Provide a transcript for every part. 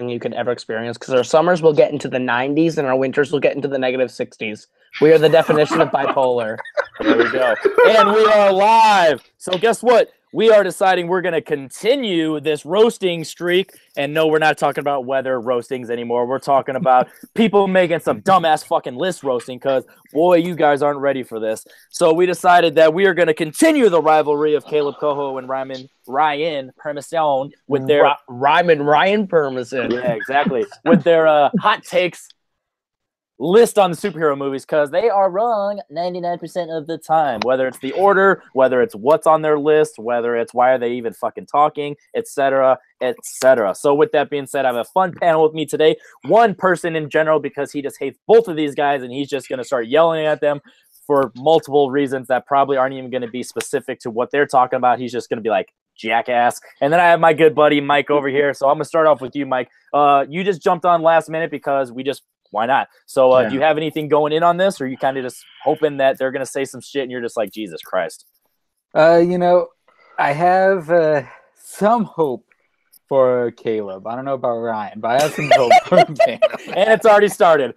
you could ever experience because our summers will get into the 90s and our winters will get into the negative 60s. We are the definition of bipolar. There we go. And we are live. So guess what? We are deciding we're going to continue this roasting streak. And no, we're not talking about weather roastings anymore. We're talking about people making some dumbass fucking list roasting because, boy, you guys aren't ready for this. So we decided that we are going to continue the rivalry of Kaleb Coho and Ryan Permission with their... Ryan Permission. Yeah, exactly. With their hot takes list on the superhero movies because they are wrong 99% of the time, whether it's the order, whether it's what's on their list, whether it's why are they even fucking talking, etc., etc. So with that being said, I have a fun panel with me today. One person in general because he just hates both of these guys and he's just going to start yelling at them for multiple reasons that probably aren't even going to be specific to what they're talking about. He's just going to be like, jackass. And then I have my good buddy Mike over here. So I'm going to start off with you, Mike. You just jumped on last minute because why not? So do you have anything going in on this, or are you kind of just hoping that they're going to say some shit and you're just like, Jesus Christ? I have some hope for Kaleb. I don't know about Ryan, but I have some hope for him. And it's already started.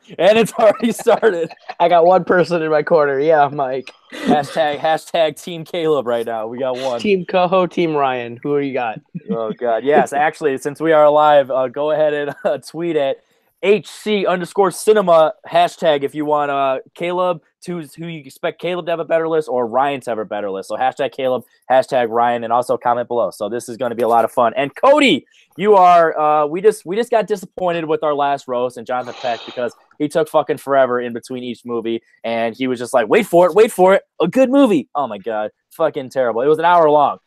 I got one person in my corner. Yeah, Mike. Hashtag Team Kaleb right now. We got one. Team Coho, Team Ryan. Who you got? Oh, God. Yes, actually, since we are live, go ahead and tweet at HC_cinema hashtag if you want Kaleb who you expect Kaleb to have a better list or Ryan to have a better list. So hashtag Kaleb, hashtag Ryan, and also comment below. So this is going to be a lot of fun. And Cody, you are we just got disappointed with our last roast and Jonathan Peck because he took fucking forever in between each movie and he was just like, wait for it, a good movie. Oh my God, fucking terrible. It was an hour long.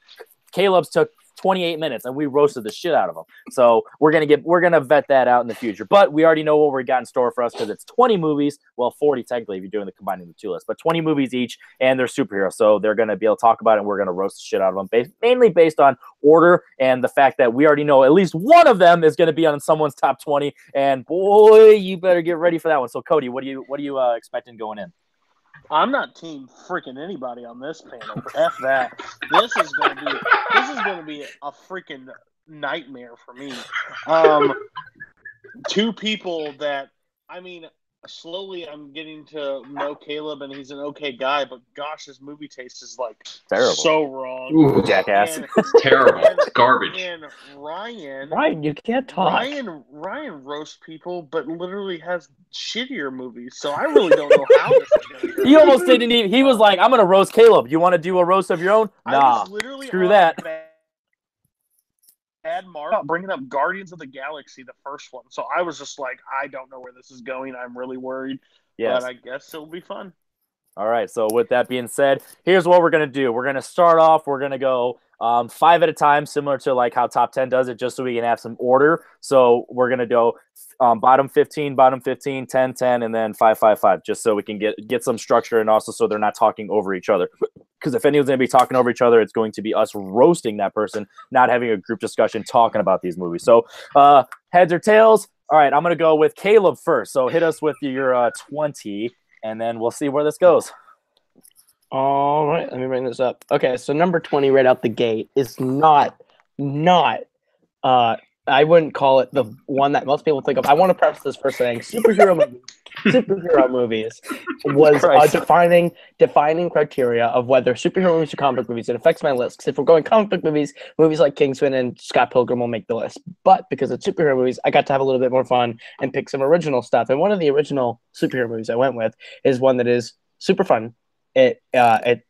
Caleb's took 28 minutes and we roasted the shit out of them. So we're gonna vet that out in the future. But we already know what we got in store for us because it's 20 movies. Well, 40 technically if you're doing the combining the two lists, but 20 movies each, and they're superheroes. So they're gonna be able to talk about it and we're gonna roast the shit out of them, mainly based on order and the fact that we already know at least one of them is gonna be on someone's top 20. And boy, you better get ready for that one. So Cody, what are you expecting going in? I'm not team freaking anybody on this panel. F that. This is gonna be a freaking nightmare for me. Two people that slowly I'm getting to know Kaleb and he's an okay guy, but gosh, his movie taste is like terrible. So wrong. Ooh, jackass. It's terrible. It's garbage. And Ryan, you can't talk. Ryan roasts people, but literally has shittier movies. So I really don't know how this is going to go. He almost didn't even. He was like, "I'm going to roast Kaleb. You want to do a roast of your own?" Nah, screw that. Bringing up Guardians of the Galaxy, the first one. So I was just like, I don't know where this is going. I'm really worried. Yes. But I guess it'll be fun. All right. So with that being said, here's what we're going to do. We're going to start off. We're going to go 5 at a time, similar to like how Top 10 does it, just so we can have some order. So we're going to go bottom 15, 10, 10, and then 5, 5, 5, just so we can get some structure and also so they're not talking over each other. Because if anyone's going to be talking over each other, it's going to be us roasting that person, not having a group discussion talking about these movies. So heads or tails? All right, I'm going to go with Kaleb first. So hit us with your 20, and then we'll see where this goes. All right, let me bring this up. Okay, so number 20 right out the gate is not I wouldn't call it the one that most people think of. I want to preface this first saying superhero movies was a defining criteria of whether superhero movies or comic book movies. It affects my list. Because if we're going comic book movies like Kingsman and Scott Pilgrim will make the list. But because it's superhero movies, I got to have a little bit more fun and pick some original stuff. And one of the original superhero movies I went with is one that is super fun. It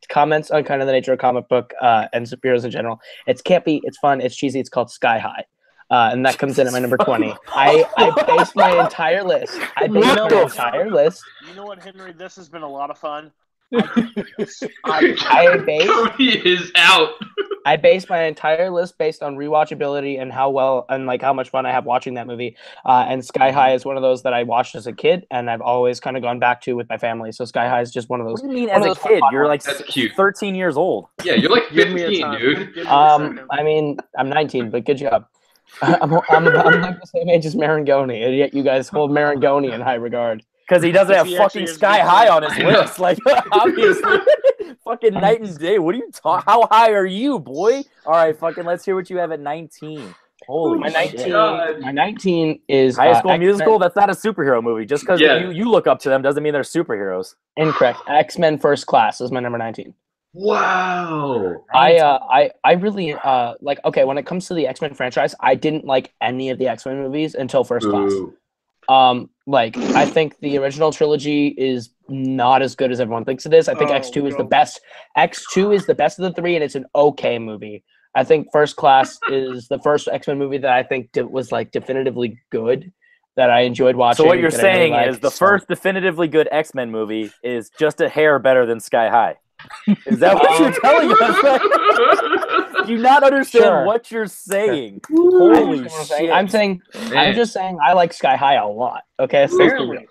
comments on kind of the nature of comic book and superheroes in general. It's campy, it's fun, it's cheesy. It's called Sky High. And that comes in at my number 20. I based my entire list. You know what, Henry? This has been a lot of fun. Cody is out. I based my entire list based on rewatchability and how much fun I have watching that movie. And Sky High is one of those that I watched as a kid, and I've always kind of gone back to with my family. So Sky High is just one of those. What do you mean as a kid? You're like 13 years old. Yeah, you're like 15, dude. I'm 19, but good job. I'm like the same age as Marangoni, and yet you guys hold Marangoni in high regard. Because he doesn't have fucking Sky High on his list. Like, obviously. Fucking night and day. What are you talking? How high are you, boy? All right, fucking let's hear what you have at 19. Holy My shit. 19. God. My 19 is High School X-Men. Musical? That's not a superhero movie. Just because Yeah. you look up to them doesn't mean they're superheroes. Incorrect. X-Men First Class is my number 19. Wow. I really like. Okay, when it comes to the X-Men franchise, I didn't like any of the X-Men movies until First Class. Ooh. Like I think the original trilogy is not as good as everyone thinks it is. I think X2 is the best. X2 is the best of the three, and it's an okay movie. I think First Class is the first X-Men movie that I think was like definitively good, that I enjoyed watching. So what you're that I really saying liked. is the first definitively good X-Men movie is just a hair better than Sky High. Is that what you're telling us? Do you not understand Sure. what you're saying? I Holy understand what shit. I'm saying. I'm just saying I like Sky High a lot. Okay, so Apparently.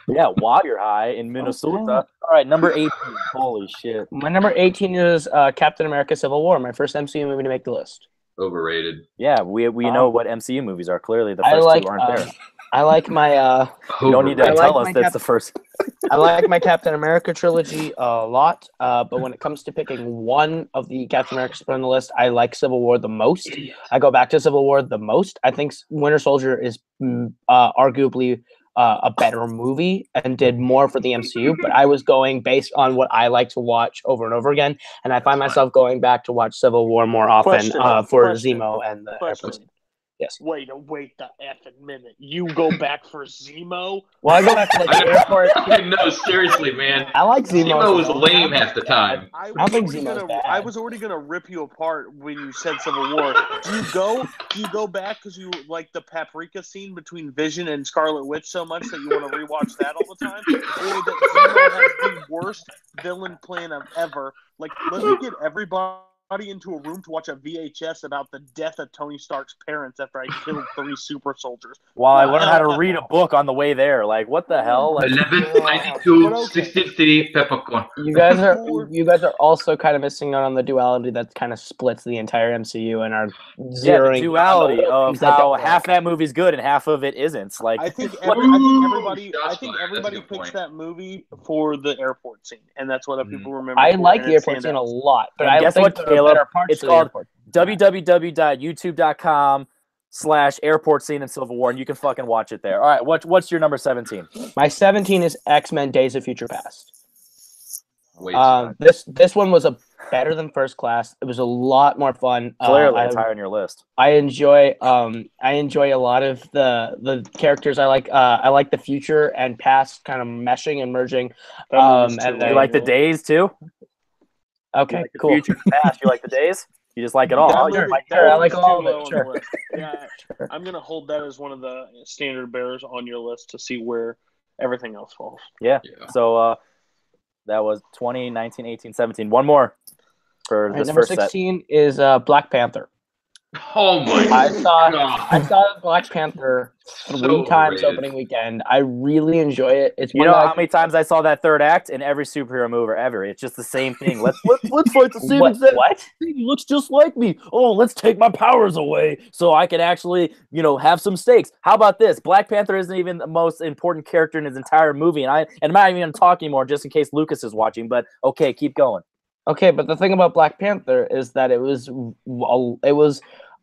Yeah, while you're high in Minnesota. Okay. All right, number 18. Holy shit. my number 18 is Captain America: Civil War, my first MCU movie to make the list. Overrated. Yeah, we know what MCU movies are. Clearly, the I first like two aren't there. I like my You don't need to I like tell us my that's the first. I like my Captain America trilogy a lot, but when it comes to picking one of the Captain Americas to put on the list, I like Civil War the most. I go back to Civil War the most. I think Winter Soldier is arguably a better movie and did more for the MCU, but I was going based on what I like to watch over and over again, and I find myself going back to watch Civil War more often for Zemo and the airport scene. Yes. Wait the effing minute. You go back for Zemo? Well, I go back to like the airport. No, seriously, man. I like Zemo. Zemo was lame half the time. I think was Zemo's bad. I was already gonna rip you apart when you said Civil War. Do you go back because you like the paprika scene between Vision and Scarlet Witch so much that you want to rewatch that all the time? Or that Zemo has the worst villain plan of ever? Like, let me get everybody into a room to watch a VHS about the death of Tony Stark's parents after I killed 3 super soldiers. While I learned how to read a book on the way there. Like, what the hell? Like, 1192 63 peppercorn. You guys are also kind of missing out on the duality that kind of splits the entire MCU and are zeroing the duality of that how don't half that movie's good and half of it isn't. Like, I think everybody That's picks point. that movie for the airport scene, and that's what people remember. I for, like and the it's airport scene a standouts. lot, but And I guess think what, there are Caleb? better parts It's to the called airport. www.youtube.com/airport scene in Civil War, and you can fucking watch it there. All right, what's your number 17? My 17 is X-Men: Days of Future Past. Wait, This one was better than First Class. It was a lot more fun. Clearly, it's higher on your list. I enjoy a lot of the characters. I like the future and past kind of meshing and merging. And then, You like the days too? Okay, You like the cool. future and past. You like the days? You just like it all. That Oh, movie- you're like, that sure, I movie's like all too of it, low on sure. the list. Yeah, Sure. I'm gonna hold that as one of the standard bearers on your list to see where everything else falls. yeah. yeah. So that was 20, 19, 18, 17. One more for All right, this number first set. 16 is Black Panther. Oh my I saw god. Black Panther 3 So times overrated. opening weekend. I really enjoy it. It's You one know that how many times I saw that third act in every superhero movie ever? It's just the same thing. Let's fight the same what? exact What? thing. He looks just like me. Oh, let's take my powers away so I can actually, have some stakes. How about this? Black Panther isn't even the most important character in his entire movie, and I'm not even going to talk anymore just in case Lucas is watching. But okay, keep going. Okay, but the thing about Black Panther is that it was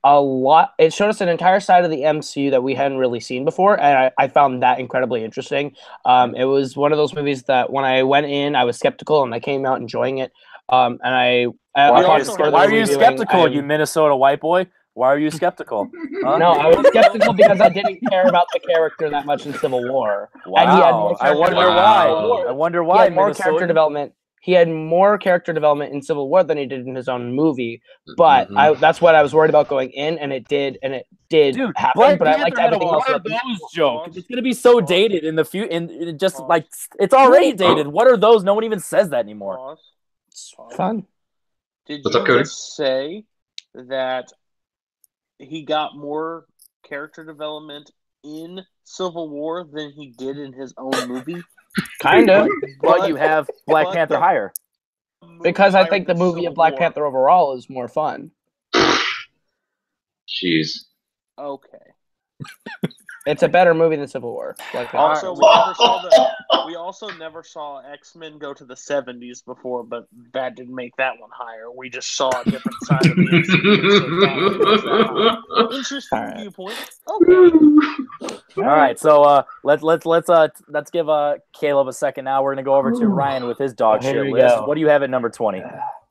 a lot. It showed us an entire side of the MCU that we hadn't really seen before, and I found that incredibly interesting. It was one of those movies that when I went in, I was skeptical, and I came out enjoying it. And Why upon are you reviewing, skeptical, you Minnesota white boy? Why are you skeptical? Huh? No, I was skeptical because I didn't care about the character that much in Civil War. Wow. And he had more I wonder character why. development. I wonder He why. had more Minnesota. character development. He had more character development in Civil War than he did in his own movie. But that's what I was worried about going in, and it did Dude, happen. Black But I Panther liked had everything a else. lot of those jokes. It's gonna be so dated in the future, and just Pause. like it's already dated. What are those? No one even says that anymore. Pause. It's fun. Did What's you up, Cody? just say that he got more character development in Civil War than he did in his own movie? Kind of. But you have Black but Panther the- higher. Because I higher think the than movie Civil of Black War. Panther overall is more fun. Jeez. Okay. It's a better movie than Civil War. Like, Also, we also never saw X-Men go to the 70s before, but that didn't make that one higher. We just saw a different side of the MCU, so that one goes that high. Interesting Alright. viewpoint. Okay. All right, so let's give Caleb a second. Now we're gonna go over to Ryan with his dog Here shit we list. go. What do you have at number 20?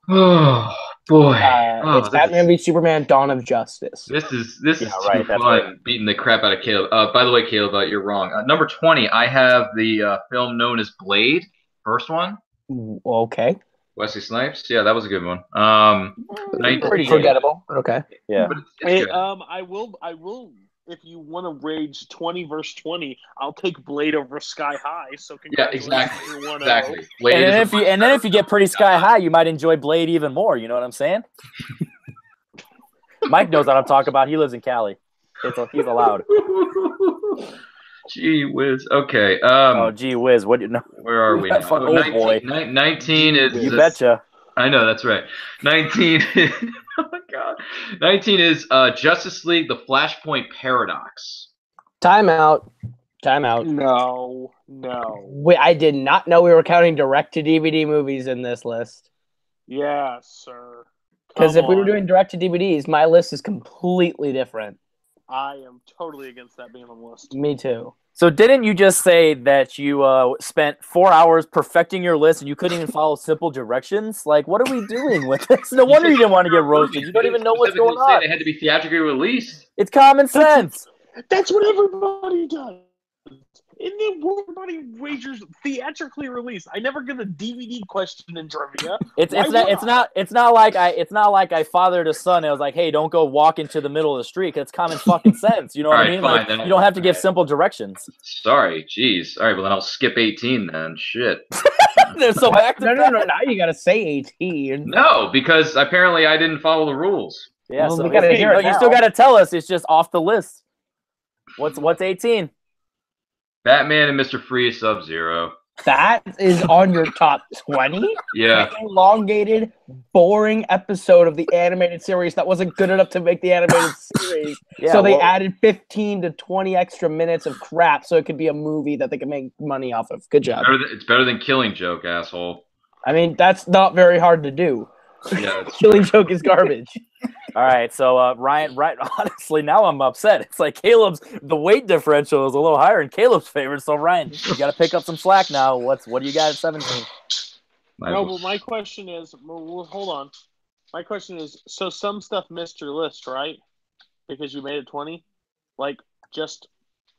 Oh boy. It's Batman v Superman: Dawn of Justice. This is Yeah, right, too that's fun. right. Beating the crap out of Caleb. By the way, Caleb, you're wrong. Number 20, I have the film known as Blade. First one, Okay. Wesley Snipes. Yeah, that was a good one. Pretty Forgettable. Okay. Yeah. But it's Hey, good. I will. If you want to rage 20 versus 20, I'll take Blade over Sky High. So Yeah, congratulations, exactly. you're 1-0. Exactly. And Blade then, is if you get pretty sky high, you might enjoy Blade even more. You know what I'm saying? Mike knows what I'm talking about. He lives in Cali. He's allowed. Gee whiz. Okay. Oh, gee whiz. What do you know? Where are we now? Oh, 19, boy. 19 is. You betcha. I know, that's right. 19. Oh my god. 19 is Justice League: The Flashpoint Paradox. Time out. Time out. No. Wait, I did not know we were counting direct-to-DVD movies in this list. Yeah, sir. Because Come if we were on. doing direct-to-DVDs, my list is completely different. I am totally against that being on the list. Me too. So didn't you just say that you spent 4 hours perfecting your list and you couldn't even follow simple directions? Like, what are we doing with this? No wonder you didn't want to get roasted. You don't even know what's going Specifically say on. They had to be theatrically released. It's common sense. That's what everybody does. In the world, everybody wagers theatrically released. I never get a DVD question in trivia. It's not like I fathered a son. I was like, hey, don't go walk into the middle of the street. 'Cause it's common fucking sense. You know what I Alright, mean? fine, Like, then. you don't have to give Alright. simple directions. Sorry, jeez. All right, well then I'll skip 18 then. Shit. So back to No. back. Now you gotta say 18. No, because apparently I didn't follow the rules. Yeah, Well, so we gotta hear it you now. still got to tell us. It's just off the list. What's 18? Batman and Mr. Freeze Sub-Zero. That is on your top 20? Yeah. An elongated, boring episode of the animated series that wasn't good enough to make the animated series. Yeah, So they well- added 15 to 20 extra minutes of crap so it could be a movie that they could make money off of. Good job. It's better than Killing Joke, asshole. I mean, that's not very hard to do. Yeah, it's Killing Joke is garbage. All right, so Ryan, right? Honestly, now I'm upset. It's like the weight differential is a little higher in Caleb's favor. So Ryan, you got to pick up some slack now. What do you got at 17? No, but my question is, hold on. My question is, so some stuff missed your list, right? Because you made it 20? Like, just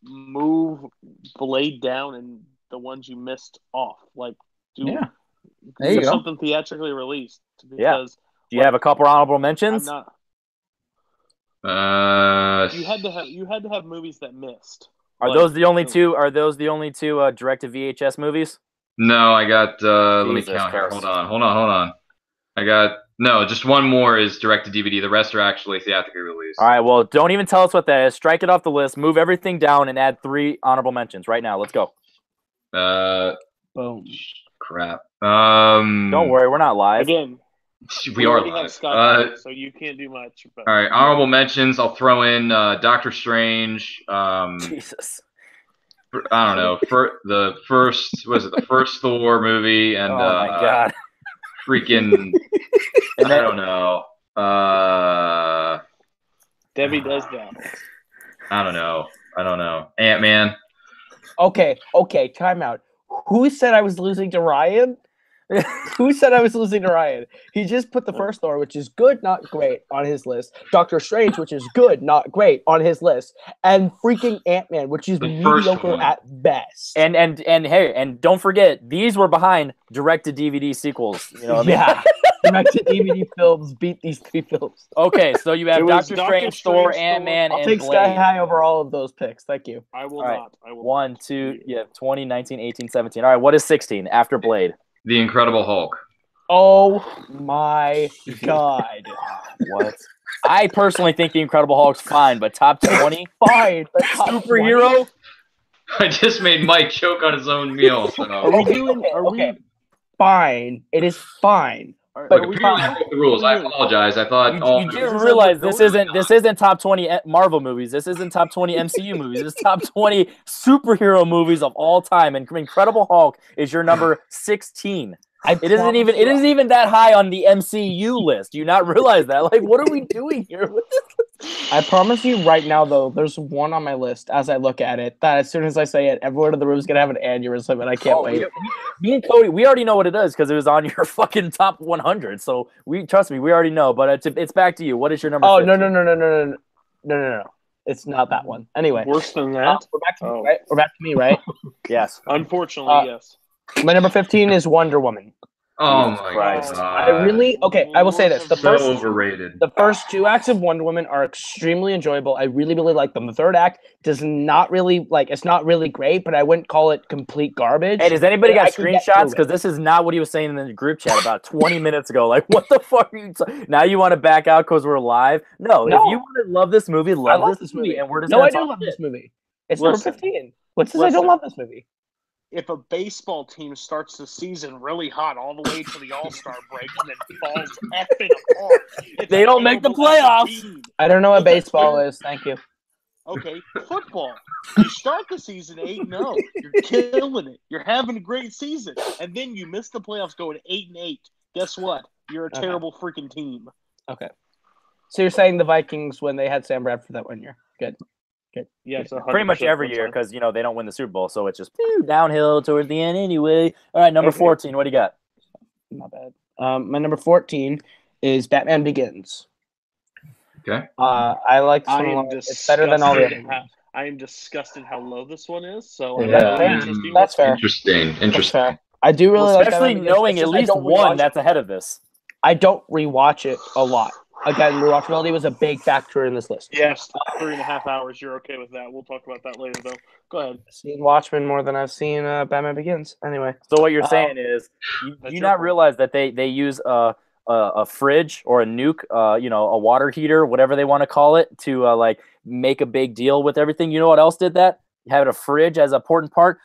move Blade down and the ones you missed off. Like, Yeah. There you do go. something theatrically released. Yeah. Because Do you have a couple honorable I'm mentions? not. Uh, You had to have movies that missed. Are Like, those the only two? Are those the only two direct to VHS movies? no, I got. Let me Jesus count here. Christ. Hold on. I got just one more is direct to DVD. The rest are actually theatrically released. All right. Well, don't even tell us what that is. Strike it off the list. Move everything down and add 3 honorable mentions right now. Let's go. Boom. Crap. Don't worry, we're not live. Again, We are already have live. Scott, so you can't do much. But All right, honorable mentions. I'll throw in Doctor Strange. Jesus. I don't know. For the first, the first Thor movie, and Oh my God. freaking, And I then, don't know. Debbie does that. I don't know. Ant-Man. Okay, time out. Who said I was losing to Ryan? Who said I was losing to Ryan? He just put the first Thor, which is good, not great, on his list. Doctor Strange, which is good, not great, on his list. And freaking Ant-Man, which is The first mediocre one. at best. and hey, and don't forget, these were behind direct to DVD sequels. You know what I mean? yeah, direct to DVD films beat these 3 films. Okay, so you have It was Doctor Doctor Strange, Thor, Strange, Ant-Man, I'll and take Blade. Sky High over all of those picks. Thank you. I will All right. not. I will 1, 2, 20, 19, 18, 17. All right, what is 16 after Blade? The Incredible Hulk. Oh my god. What? I personally think The Incredible Hulk's fine, but top 20? Fine, but top Superhero? I just made Mike choke on his own meal. So. Are we doing? Okay. Fine. It is fine. All right, But Look, are we apparently I fine? broke the rules. I apologize. I thought You didn't realize this isn't top 20 Marvel movies. This isn't top 20 MCU movies. This is top 20 superhero movies of all time. And Incredible Hulk is your number 16. It isn't even that high on the MCU list. Do you not realize that? Like, what are we doing here? I promise you right now, though, there's one on my list as I look at it that as soon as I say it, everyone in the room is gonna have an aneurysm, and I can't wait. Me and Cody, we already know what it is because it was on your fucking top 100. So trust me, we already know. But it's back to you. What is your number? Oh 15? no! It's not that one. Anyway, Worse than that. we're back to me, right? We're back to me, right? Yes. Unfortunately, yes. My number 15 is Wonder Woman. Oh Jesus my Christ. god! I will say this: so overrated. the first 2 acts of Wonder Woman are extremely enjoyable. I really, really like them. The third act does not really it's not really great, but I wouldn't call it complete garbage. Hey, does anybody But got I can get screenshots? through Because it. this is not what he was saying in the group chat about 20 minutes ago. Like, what the fuck are you now you want to back out because we're live? No, if you want to love this movie, I love love this movie. And we're just No, gonna I do talk love shit. this movie. It's number Listen. 15. What says I don't Listen. love this movie? If a baseball team starts the season really hot all the way to the All-Star break and then falls effing apart, it's They a don't make the terrible effing playoffs. team. I don't know what Okay. baseball is. Thank you. Okay, football. You start the season 8-0. You're killing it. You're having a great season, and then you miss the playoffs going 8-8. Guess what? You're a Okay. terrible freaking team. Okay. So you're saying the Vikings when they had Sam Bradford that 1 year? Good. Yes, Pretty much every year because they don't win the Super Bowl, so it's just downhill towards the end anyway. All right, number 14. What do you got? Not bad. My number 14 is Batman Begins. Okay. I like this I one a am lot. It's better than all the other disgusted. ones. I am disgusted how low this one is. So Yeah. I'm really interested. That's fair. Interesting. That's Interesting. fair. I do really like Especially Batman Begins. knowing It's at just I least don't one rewatch that's it. ahead of this. I don't rewatch it a lot. Again, rewatchability was a big factor in this list. Yes, 3.5 hours. You're okay with that? We'll talk about that later, though. Go ahead. I've seen Watchmen more than I've seen Batman Begins. Anyway, So what you're saying is, That's you your not fault. realize that they use a fridge or a nuke, a water heater, whatever they want to call it, to like make a big deal with everything. You know what else did that? Having a fridge as an important part.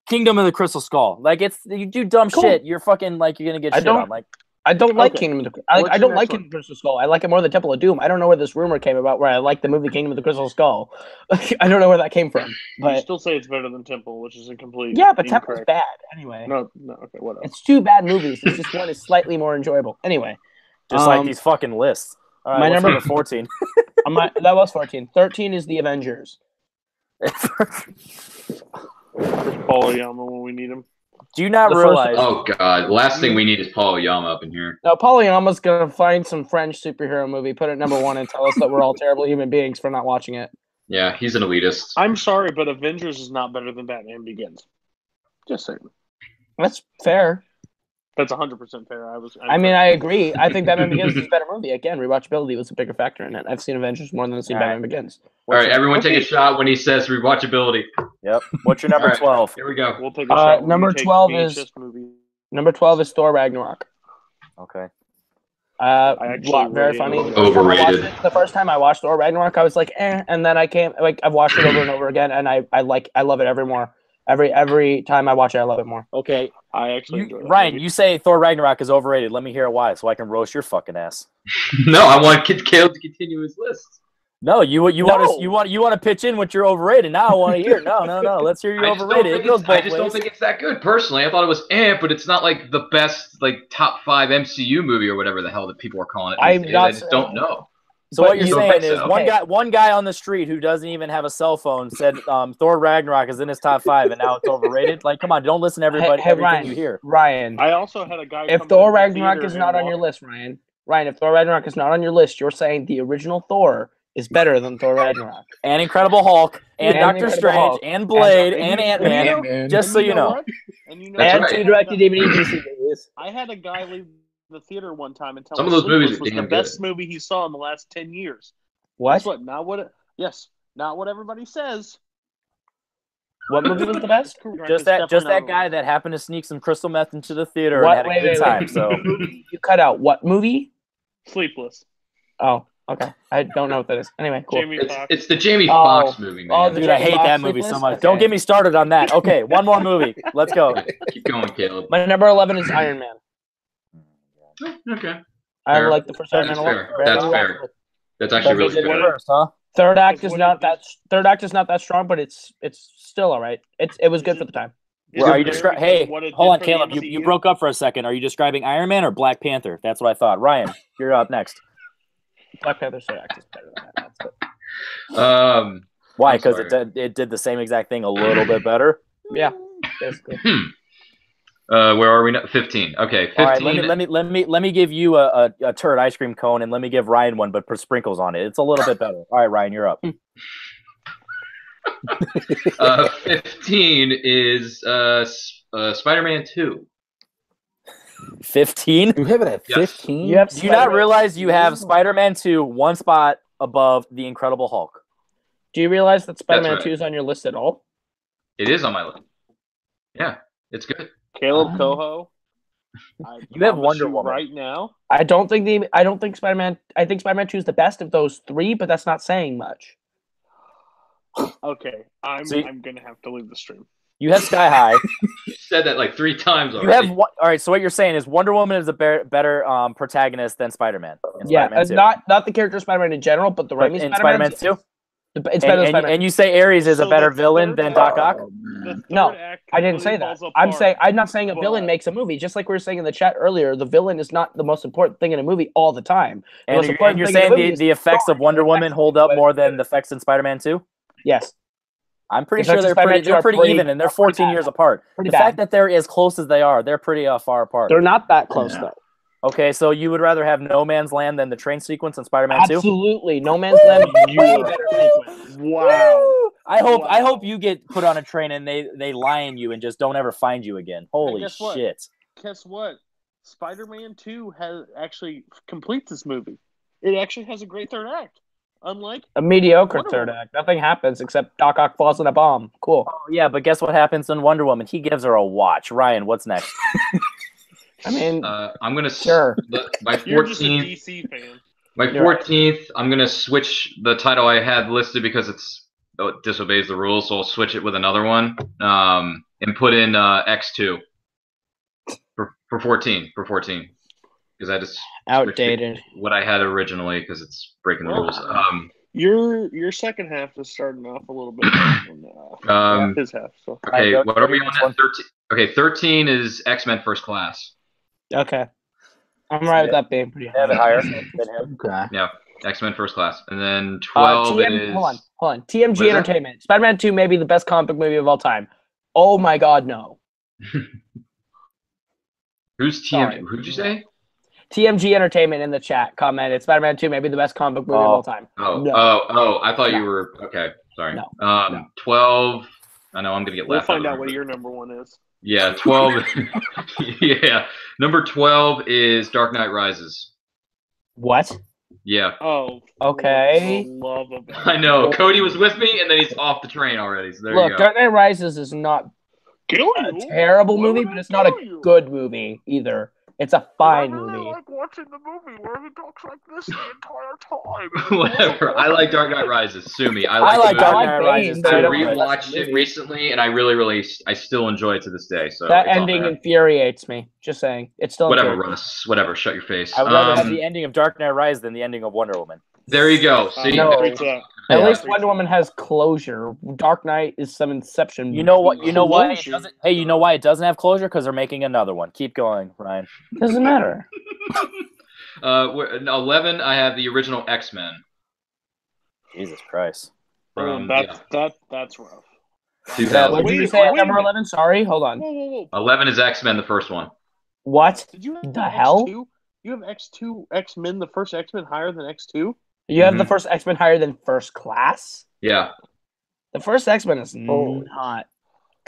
Kingdom of the Crystal Skull. Like you do dumb Cool. shit. You're fucking like you're gonna get I shit don't- on. Like I don't like Okay. Kingdom of the What's I your don't next like one? Kingdom of the Crystal Skull. I like it more than Temple of Doom. I don't know where this rumor came about where I like the movie Kingdom of the Crystal Skull. I don't know where that came from. You But still say it's better than Temple, which is a complete yeah, but Temple's incorrect. bad anyway. No, okay, whatever. It's 2 bad movies. It's just one is slightly more enjoyable. Anyway, just like these fucking lists. All right, my what's number- number 14? that was 14. 13 is the Avengers. There's Paul Oyama when we need him. Do you not The first- realize? Oh god. The last thing we need is Paul Oyama up in here. Now, Polyama's gonna find some French superhero movie, put it number 1, and tell us that we're all terrible human beings for not watching it. Yeah, he's an elitist. I'm sorry, but Avengers is not better than Batman Begins. Just saying. That's fair. That's 100% fair. I mean, I agree. I think Batman Begins is a better movie. Again, rewatchability was a bigger factor in it. I've seen Avengers more than I've seen All right. Batman Begins. All right, everyone take a shot when he says rewatchability. Yep. What's your number All right. 12? Here we go. We'll take a shot. when number we take 12 VHS is- movie. Number 12 is Thor Ragnarok. Okay. actually Very really funny. enjoyed The first time I watched Overrated. it- The first time I watched Thor Ragnarok, I was like, and then I've watched it over and over again, and I love it every time I watch it, I love it more. Okay. I actually enjoyed that Ryan, movie. you say Thor Ragnarok is overrated. Let me hear why, so I can roast your fucking ass. No, I want Caleb to continue his list. No, you want No. to pitch in what you're overrated. Now I want to hear. No. Let's hear you I just don't overrated. think It goes it's- I both just don't ways. think it's that good. Personally, I thought it was but it's not like the best top 5 MCU movie or whatever the hell that people are calling it. I'm these days. not I just saying- don't know. So But what you're you- saying think is so. one guy on the street who doesn't even have a cell phone said Thor Ragnarok is in his top 5 and now it's overrated. Like, come on, don't listen to everybody Hey, everything Ryan, you hear. Ryan, I also had a guy. if come Thor to the Ragnarok theater is not and on your walk- list, Ryan, if Thor Ragnarok is not on your list, you're saying the original Thor is better than Thor Ragnarok. And Incredible Hulk and And Doctor Incredible Strange Hulk. and Blade And- and and- Ant-Man. and- Just so you know. what? And you know That's And right. 2 directed DVD DC movies. I had a guy leave the theater one time and tell Some me of those movies Sleepless are was damn the best good. movie he saw in the last 10 years. What? Guess what? Not what everybody says. What movie was the best? Just that guy that happened to sneak some crystal meth into the theater What? and had a Wait, good wait, time. wait. So You cut out what movie? Sleepless. Oh, okay. I don't know what that is. Anyway, cool. Jamie It's, Foxx. it's the Jamie Oh. Foxx movie, Oh, man. the dude, I Jamie hate Foxx that movie so Sleepless? much. Okay. Don't get me started on that. Okay, one more movie. Let's go. Keep going, Caleb. My number 11 is Iron Man. Okay. I Fair. like the first Iron Man That's a lot. fair. Very That's well. fair. That's actually really They did fair. it first, huh? Third act Because is what not it that. Third act is not that strong, but it's still all right. It was good for the time. Is Are it you fair describing? because Hey, what it hold did on, for the Caleb. You MCU? broke up for a second. Are you describing Iron Man or Black Panther? That's what I thought. Ryan, you're up next. Black Panther's third act is better than that. That's it. Why? I'm Because sorry. it did the same exact thing a little bit better. Yeah, basically. Where are we now? 15. Okay, 15. All right, let me give you a turd ice cream cone, and let me give Ryan one, but put sprinkles on it. It's a little bit better. All right, Ryan, you're up. 15 is Spider-Man 2. 15. You have it at Yes. 15? You have Do you not realize you have Spider-Man 2 one spot above the Incredible Hulk? Do you realize that Spider-Man right. 2 is on your list at all? It is on my list. Yeah, it's good. Caleb Coho. I You have promise Wonder you Woman. right now. I think Spider-Man 2 is the best of those three, but that's not saying much. Okay, I'm See- gonna have to leave the stream. You have Sky High. You said that like 3 times You already. have all right. So what you're saying is Wonder Woman is a better protagonist than Spider-Man. in Yeah, Spider-Man 2. not the character of Spider-Man in general, but the But Raimi in Spider-Man. Spider-Man 2. It's better than Spider-Man. And you say Ares is a So better the villain third than act- Doc Ock? The third No, act I didn't say completely that. falls I'm apart, not saying a villain but- makes a movie. Just like we were saying in the chat earlier, the villain is not the most important thing in a movie all the time. The most And important you're thing in saying a movie is the effects of story. Wonder The Woman effects hold of up it. more than the effects in Spider-Man 2? Yes. I'm pretty The sure effects of they're Spider-Man 2 are pretty pretty- even, and they're are pretty 14 bad. years apart. Pretty The bad. fact that they're as close as they are, they're pretty far apart. They're not that close Yeah. though. Okay, so you would rather have No Man's Land than the train sequence in Spider-Man 2? Absolutely, No Man's Land is a way better sequence. Wow. I Wow. hope you get put on a train and they lion you and just don't ever find you again. Holy guess what? shit. Guess what? Spider-Man 2 has actually completes this movie. It actually has a great third act. Unlike A mediocre Wonder third Woman. act. Nothing happens except Doc Ock falls in a bomb. Cool. Oh, yeah, but guess what happens in Wonder Woman? He gives her a watch. Ryan, what's next? I mean, I'm gonna Sure. my You're just a 14th. DC fan. My You're right. 14th. I'm gonna switch the title I had listed because it disobeys the rules, so I'll switch it with another one. And put in X2 for 14 because I just switched outdated. what I had originally because it's breaking the Well, rules. Your second half is starting off a little bit better than his half. So Okay, Alright, what are we go on next at one. 13? Okay, 13 is X-Men First Class. Okay. I'm right with that being pretty I have it high. higher than him. Okay. Yeah, X-Men First Class, and then 12 is Hold on. What is TMG that? Entertainment. Spider-Man 2 may be the best comic book movie of all time. Oh my god, no. Who's Sorry. TM? Who'd you say? TMG Entertainment in the chat commented Spider-Man 2 may be the best comic book movie of all time. Oh, No. I thought No. you were okay. Sorry. No. 12. I know I'm gonna get we'll laughed find at. out what your number one is. Yeah, 12. Yeah, number 12 is Dark Knight Rises. What? Yeah, Oh, Okay. for the love of I know. Cody was with me, and then he's off the train already. So there you Look, go. Dark Knight Rises is not Kill a you? terrible Why movie, would but I it's not a kill you? good movie either. It's a fine I really movie. like watching the movie where he talks like this the entire time. Whatever. I like Dark Knight Rises. Sue me. I I like like the Dark movie. Knight Bane, Rises but I I too. don't think but- that's rewatched a it movie. recently, and I still enjoy it to this day. So That it's on ending there. infuriates me. Just saying. It's still Whatever, infuriating. Russ. Whatever. Shut your face. I would rather have the ending of Dark Knight Rises than the ending of Wonder Woman. There you go. See, No. That's- At Yeah. least Wonder Woman has closure. Dark Knight is some Inception. You know what? You know why it Closure. doesn't? Hey, you know why it doesn't have closure? Because they're making another one. Keep going, Ryan. Doesn't matter. 11. I have the original X-Men. Jesus Christ. From That's rough. 2000. What did you Wait, say at wait a number minute. 11? Sorry, hold on. Whoa. 11 is X-Men, the first one. What? Did you have The hell? X2? You have X2, X-Men, the first X-Men higher than X2? You have the Mhm. first X-Men higher than First Class? Yeah. The first X-Men is Oh. not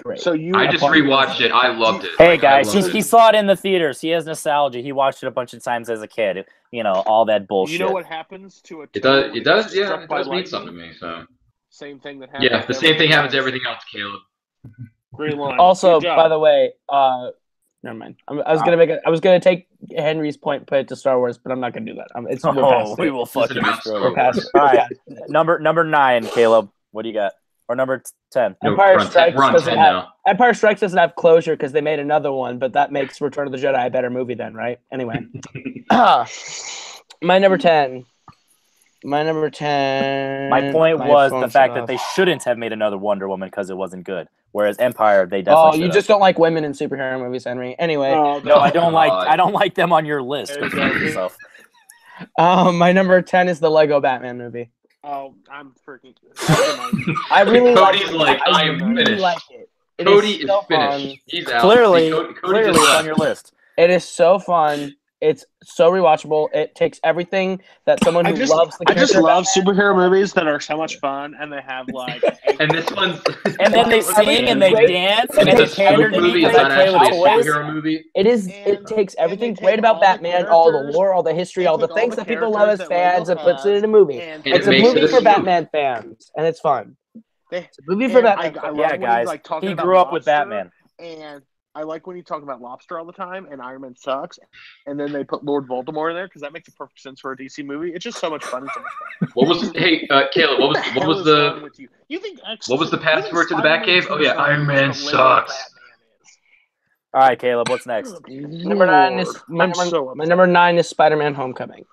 great. So you I just rewatched it. I loved it. Hey Like, I guys, loved he it. saw it in the theaters. He has nostalgia. He watched it a bunch of times as a kid. You know, all that bullshit. You know what happens to a It toad does. when It it does. gets Yeah, struck it by does mean lightning? something to me. So Same thing that happens. yeah, the same thing happens to everything else, Caleb. Green line. Also, Good job. by the way, never mind. I was gonna take Henry's point, put it to Star Wars, but I'm not gonna do that. We're Oh, past we it. will fucking Listen to me. destroy We're you. past it. All We're right, past it. number 9, Caleb. What do you got? or number 10? No, Empire we're on Strikes 10, we're on doesn't 10 have now. Empire Strikes doesn't have closure because they made another one, but that makes Return of the Jedi a better movie then, right? Anyway, my number 10. My number 10. My point my was the phone's fact that off. they shouldn't have made another Wonder Woman because it wasn't good. Whereas Empire, they Oh, definitely you should just don't like women in superhero movies, Henry. Anyway, No, I don't like. God. I don't like them on your list. There you Go go. fuck yourself. my number 10 is the Lego Batman movie. Oh, I'm freaking. I really Cody's like it. like, I am really finished. like it. It Cody is is so finished. fun. He's out. Clearly, See, Cody clearly, just it's left. on your list. It is so fun. It's so rewatchable. It takes everything that someone who loves the I just character love Batman- superhero movies that are so much fun, and they have like. And this one's. And then they sing and they dance and It's they a pander spoof to me movie. because It's I not play with actually a toys. superhero movie. It is. And- It takes and everything they great take about all the Batman, all the characters- lore, all the history, they all the take all things the that people love as characters that fans, and Lego puts it in has, a movie. and It's it a makes movie it a for spoof. Batman fans, and it's fun. They- It's a movie for and Batman. I fans. love Yeah, when he's, guys. like, talking He about grew up with Lobster, Batman. and I like when you talk about Lobster all the time, and Iron Man sucks, and then they put Lord Voldemort in there because that makes a perfect sense for a DC movie. It's just so much fun. And so much fun. What was? Hey, Caleb. What was? What was wrong the? with you? You think X? What was the you think password to the Spider-Man Batcave? 2 Oh is yeah, not Iron as Man good as sucks. Batman is? All right, Caleb, what's next? My number 9 is my number 9 is Spider-Man: Homecoming.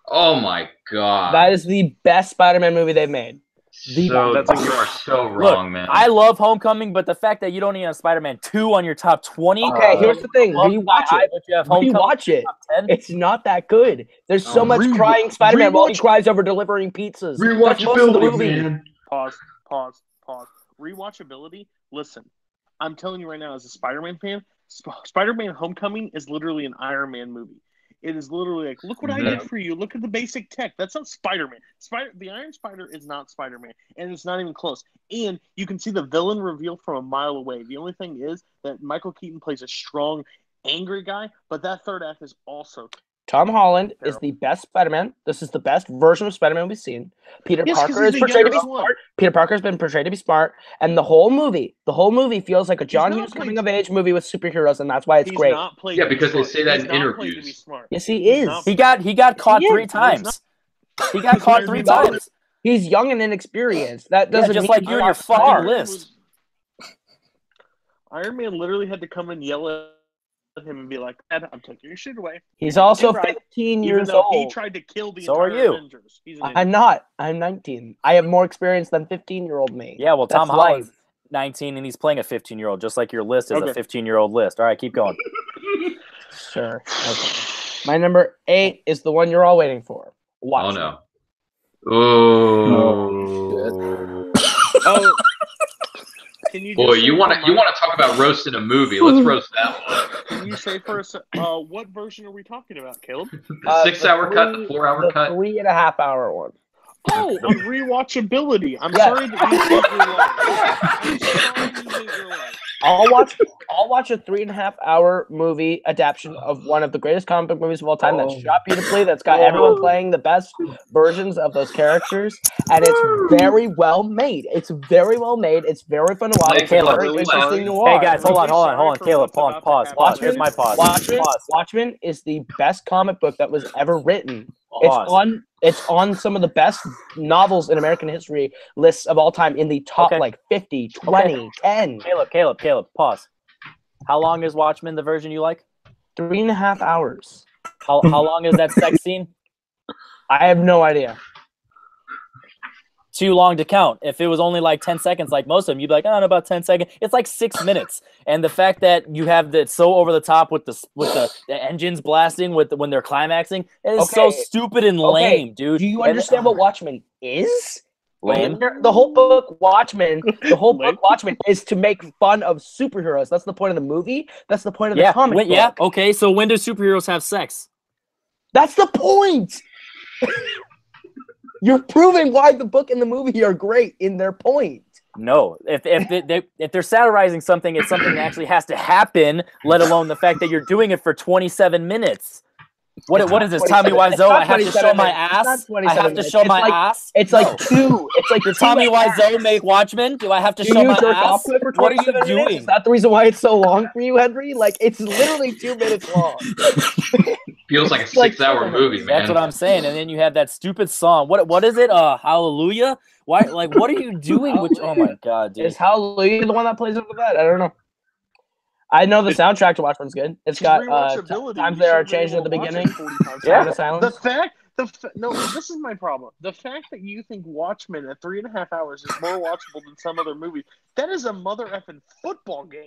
Oh my god. That is the best Spider-Man movie they've made. so. That's a You are so Look, wrong, man. I love Homecoming, but the fact that you don't even have Spider-Man 2 on your top 20. Okay, here's the thing. love Rewatch why, it. but you have Homecoming Rewatch it. top 10. It's not that good. There's so Oh, much crying Spider-Man while he rewatch- cries over delivering pizzas. That's most of the movie. Pause. Rewatchability. Listen, I'm telling you right now, as a Spider-Man fan, Spider-Man: Homecoming is literally an Iron Man movie. It is literally like, look what I did for you. Look at the basic tech. That's not Spider-Man. The Iron Spider is not Spider-Man, and it's not even close. And you can see the villain reveal from a mile away. The only thing is that Michael Keaton plays a strong, angry guy, but that third act is also. Tom Holland is the best Spider-Man. This is the best version of Spider-Man we've seen. Peter Yes, 'cause Parker he's is the portrayed to be youngest one. smart. Peter Parker's been portrayed to be smart, and the whole movie feels like a John not Hughes played- coming of age movie with superheroes, and that's why it's He's great. not played Yeah, to be because they smart. say that He's in not played to be interviews. smart. Yes, he He's is. not- He got caught He is. 3 times. He got caught 3 times. He's young and inexperienced. That Yeah, doesn't just mean like he's you and not your fucking smart. list. Iron Man literally had to come and yell at him and be like, "Dad, I'm taking your shit away." He's also Right. 15 Even years though he old. tried to kill the So are entire you. Avengers. He's an idiot. I'm not. I'm 19. I have more experience than 15-year-old me. Yeah, well, Tom That's Holland's life. 19 and he's playing a 15-year-old, just like your list is a Okay. 15-year-old list. All right, keep going. Sure. Okay. My number 8 is the one you're all waiting for. Watch. Oh no. Oh. Oh, can you? Boy, just you say want for to my- talk about roasting a movie? Let's roast that one. Can you say for us? What version are we talking about, Caleb? The 6 hour cut, the 4 hour The cut. 3.5 hour one. Oh, on rewatchability. I'm Yes. sorry that you hate your life. I'm sorry you hate your life. I'll watch a 3.5 hour movie adaptation of one of the greatest comic book movies of all time. That's shot beautifully. That's got everyone playing the best versions of those characters, and it's very well made. It's very well made. It's very fun to watch. Hey, It's Caleb, very really interesting sorry. to watch. Hey, guys, hold on. Sorry Caleb, for what's pause. about to happen. Here's my pause. Watchmen is the best comic book that was ever written. Pause. It's on some of the best novels in American history lists of all time in the top Okay. like 50, 20, 10. Caleb, pause. How long is Watchmen the version you like? 3.5 hours. How long is that sex scene? I have no idea. Too long to count. If it was only like 10 seconds, like most of them, you'd be like, oh, about 10 seconds. It's like 6 minutes. And the fact that you have that so over the top with the engines blasting when they're climaxing, it is so Okay. stupid and Okay. lame, dude. Do you And- understand what Watchmen is? Lame. The whole book Watchmen is to make fun of superheroes. That's the point of the movie. That's the point of the Yeah, comic book. yeah. Okay, so when do superheroes have sex? That's the point. You're proving why the book and the movie are great in their point. No, if they're satirizing something, it's something that actually has to happen. Let alone the fact that you're doing it for 27 minutes. What is this, Tommy 27 Wiseau? I have to 27 show my minutes. It's not ass. 27 I have to minutes. show It's my like- ass. It's like two. It's like Did Tommy two Wiseau acts. make Watchmen? Do I have to Do show you my jerk ass? off to it for What are you 27 minutes? doing? Is that the reason why it's so long for you, Henry? Like, it's literally 2 minutes long. feels like a It's like 6-hour movie, man. That's what I'm saying. And then you have that stupid song. What is it? Hallelujah. Why? Like, what are you doing? Oh my god, dude. Is Hallelujah the one that plays over that? I don't know. I know the soundtrack to Watchmen's good. It's got rewatchability. times You there are should be changed able at the to watch beginning. it 40 times. Sound of The silence. fact, no, this is my problem. The fact that you think Watchmen at 3.5 hours is more watchable than some other movies, that is a mother effing football game.